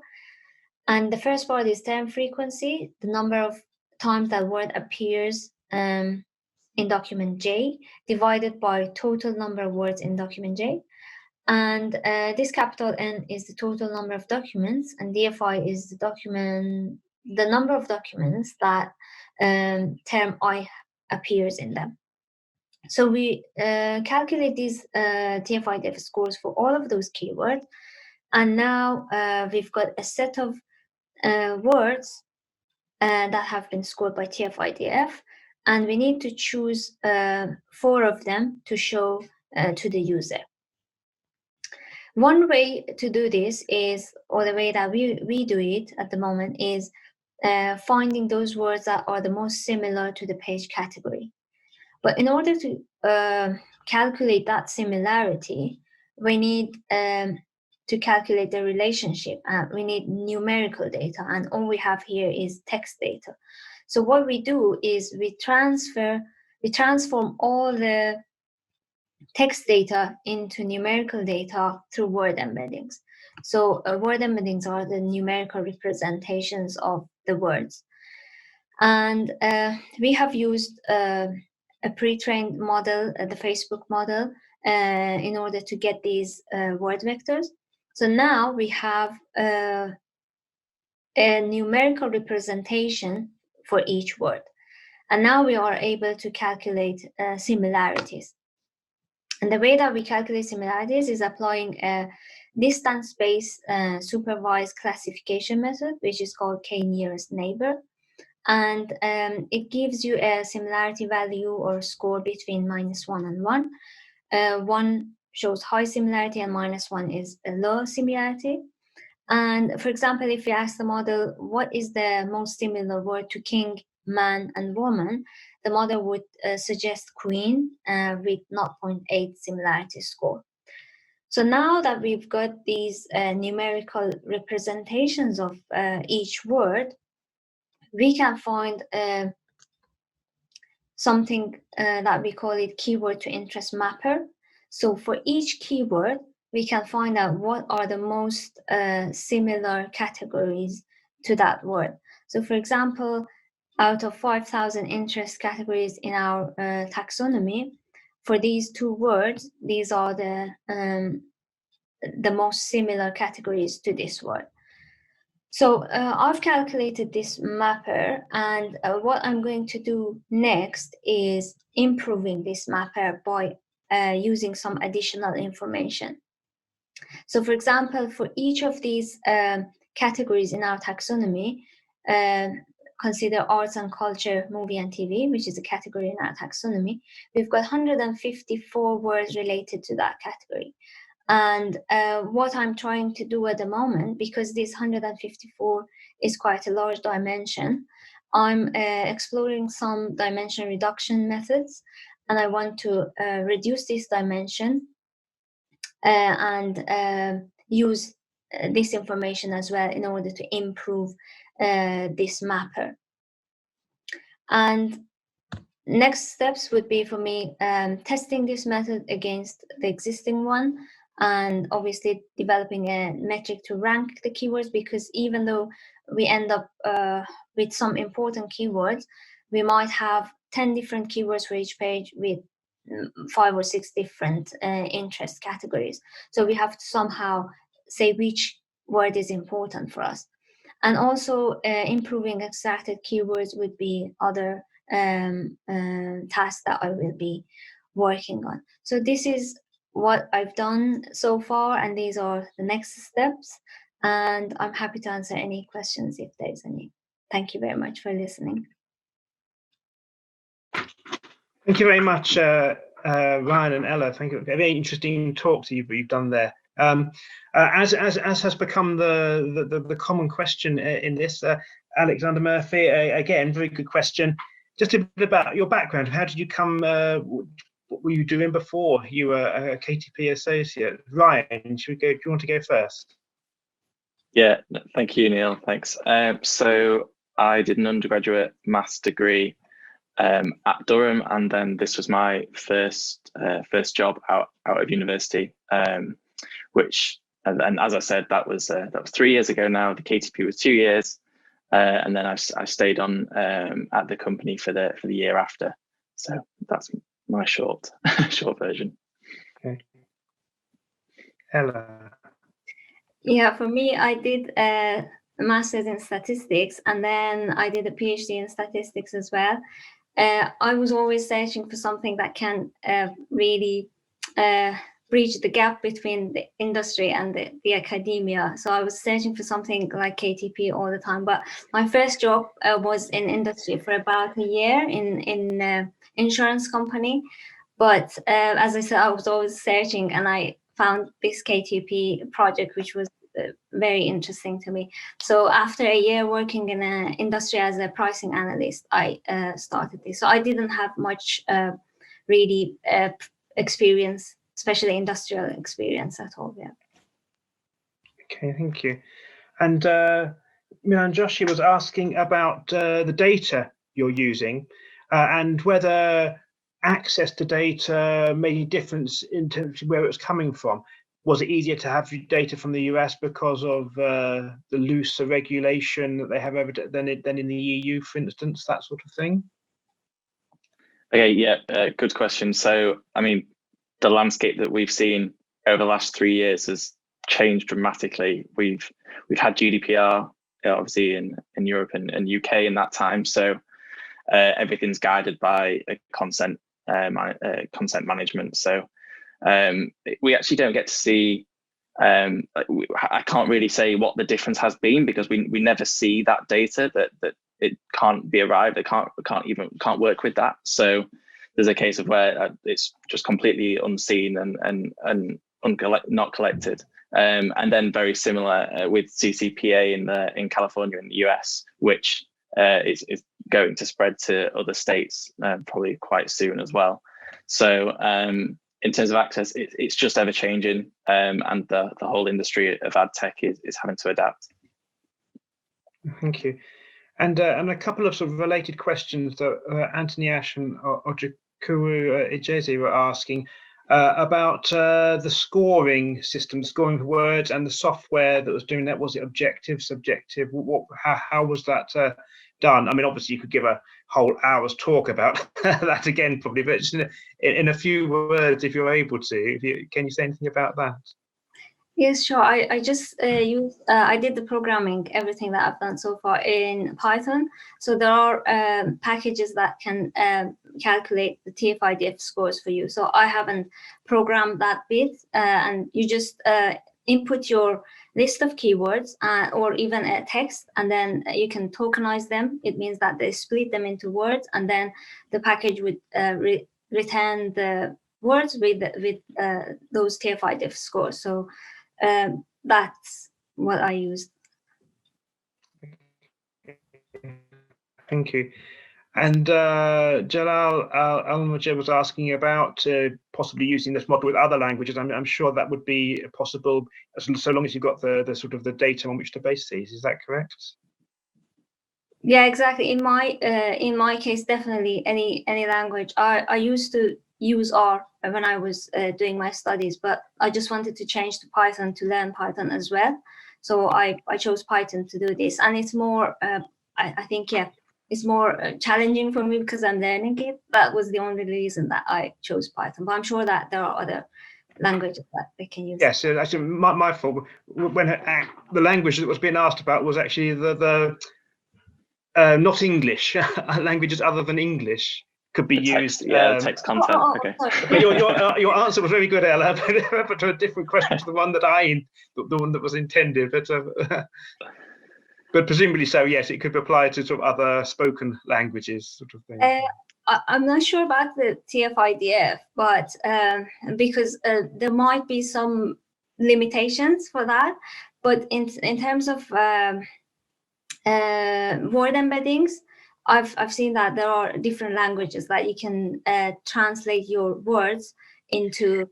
And the first part is term frequency, the number of times that word appears in document J, divided by total number of words in document J. And this capital N is the total number of documents, and DFI is the number of documents that term I appears in them. So we calculate these TF-IDF scores for all of those keywords, and now we've got a set of words that have been scored by TF-IDF, and we need to choose 4 of them to show to the user. One way to do this is, or the way that we do it at the moment, is finding those words that are the most similar to the page category. But in order to calculate that similarity, we need to calculate the relationship. We need numerical data, and all we have here is text data. So what we do is we transform all the text data into numerical data through word embeddings. So word embeddings are the numerical representations of the words. And we have used a pre-trained model, the Facebook model, in order to get these word vectors. So now we have a numerical representation for each word. And now we are able to calculate similarities. And the way that we calculate similarities is applying a distance-based supervised classification method, which is called k-nearest neighbor. And it gives you a similarity value or score between -1 and 1. 1 shows high similarity and -1 is a low similarity. And for example, if you ask the model, what is the most similar word to king, man, and woman, the model would suggest queen with 0.8 similarity score. So now that we've got these numerical representations of each word, we can find something that we call it keyword to interest mapper. So for each keyword, we can find out what are the most similar categories to that word. So for example, out of 5,000 interest categories in our taxonomy, for these two words, these are the most similar categories to this word. So I've calculated this mapper, and what I'm going to do next is improving this mapper by using some additional information. So for example, for each of these categories in our taxonomy, consider arts and culture, movie and TV, which is a category in our taxonomy, we've got 154 words related to that category. And what I'm trying to do at the moment, because this 154 is quite a large dimension, I'm exploring some dimension reduction methods, and I want to reduce this dimension and use this information as well in order to improve this mapper. And next steps would be for me testing this method against the existing one, and obviously developing a metric to rank the keywords, because even though we end up with some important keywords, we might have 10 different keywords for each page with 5 or 6 different interest categories. So we have to somehow say which word is important for us. And also improving extracted keywords would be other tasks that I will be working on. So this is what I've done so far, and these are the next steps. And I'm happy to answer any questions if there's any. Thank you very much for listening. Thank you very much, Ryan and Ella. Thank you. A very interesting talk that you've done there. As has become the common question in this, Alexander Murphy, again, very good question. Just a bit about your background. How did you come? What were you doing before you were a KTP associate? Ryan, do you want to go first? Yeah, thank you, Neil. Thanks. So I did an undergraduate maths degree at Durham, and then this was my first job out of university, which, and as I said, that was 3 years ago now. The KTP was 2 years, and then I stayed on at the company for the year after. So that's my short version. Okay. Ella. Yeah, for me, I did a master's in statistics, and then I did a PhD in statistics as well. I was always searching for something that can really bridge the gap between the industry and the academia. So I was searching for something like KTP all the time. But my first job was in industry for about a year in insurance company. But as I said, I was always searching, and I found this KTP project, which was very interesting to me. So after a year working in an industry as a pricing analyst, I started this. So I didn't have much really experience, especially industrial experience at all. Yeah. Okay, thank you. And Joshi was asking about the data you're using and whether access to data made a difference in terms of where it was coming from. Was it easier to have data from the US because of the looser regulation that they have over than in the EU, for instance, that sort of thing? Okay, yeah, good question. So, I mean, the landscape that we've seen over the last 3 years has changed dramatically. We've had GDPR, obviously in Europe and UK in that time. So everything's guided by a consent management. So we actually don't get to see. I can't really say what the difference has been, because we never see that data, that it can't be arrived. It can't work with that. So there's a case of where it's just completely unseen and not collected. And then very similar with CCPA in California and the US, which is going to spread to other states probably quite soon as well. So in terms of access, it's just ever changing, and the whole industry of ad tech is having to adapt. Thank you. And a couple of sort of related questions that Anthony Ash and Ojukwu Ijezi were asking about the scoring system, scoring for words, and the software that was doing that. Was it objective, subjective? How was that done? I mean, obviously you could give a whole hour's talk about that again, probably, but just in a few words, if you're able to. Can you say anything about that? Yes, sure. I just I did the programming, everything that I've done so far in Python. So there are packages that can calculate the TF-IDF scores for you. So I haven't programmed that bit, and you just input your list of keywords or even a text, and then you can tokenize them. It means that they split them into words, and then the package would return the words with those TF-IDF scores. So that's what I used. Thank you. And Jalal Al-Majid was asking about possibly using this model with other languages. I'm sure that would be possible so long as you've got the sort of the data on which to base these. Is that correct? Yeah, exactly. In my case, definitely any language. I used to use R when I was doing my studies, but I just wanted to change to Python to learn Python as well. So I chose Python to do this, and it's more. I think it's more challenging for me because I'm learning it. That was the only reason that I chose Python. But I'm sure that there are other languages that they can use. Yes, actually, my fault. When the language that was being asked about was actually the not English, languages other than English could be used. Yeah, text content. Okay. But your answer was very good, Ella, but to a different question to the one that the one that was intended. But presumably so, yes, it could apply to sort of other spoken languages, sort of thing. I'm not sure about the TF-IDF, but because there might be some limitations for that. But in terms of word embeddings, I've seen that there are different languages that you can translate your words into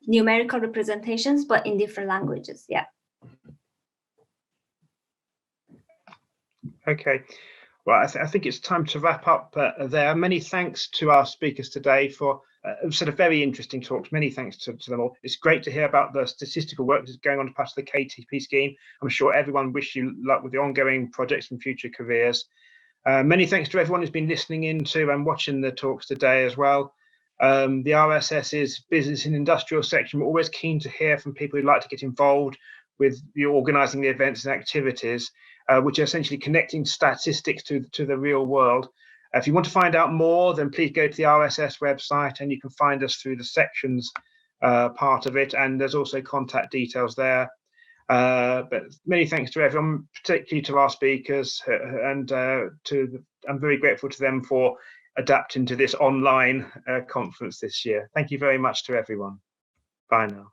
numerical representations, but in different languages. Yeah. Okay. Well, I think it's time to wrap up there. Many thanks to our speakers today for sort of very interesting talks. Many thanks to them all. It's great to hear about the statistical work that's going on as part of the KTP scheme. I'm sure everyone wishes you luck with the ongoing projects and future careers. Many thanks to everyone who's been listening into and watching the talks today as well. The RSS's business and industrial section, we're always keen to hear from people who'd like to get involved with you organising the events and activities, which are essentially connecting statistics to the real world. If you want to find out more, then please go to the RSS website and you can find us through the sections part of it. And there's also contact details there. But many thanks to everyone, particularly to our speakers, and I'm very grateful to them for adapting to this online conference this year. Thank you very much to everyone. Bye now.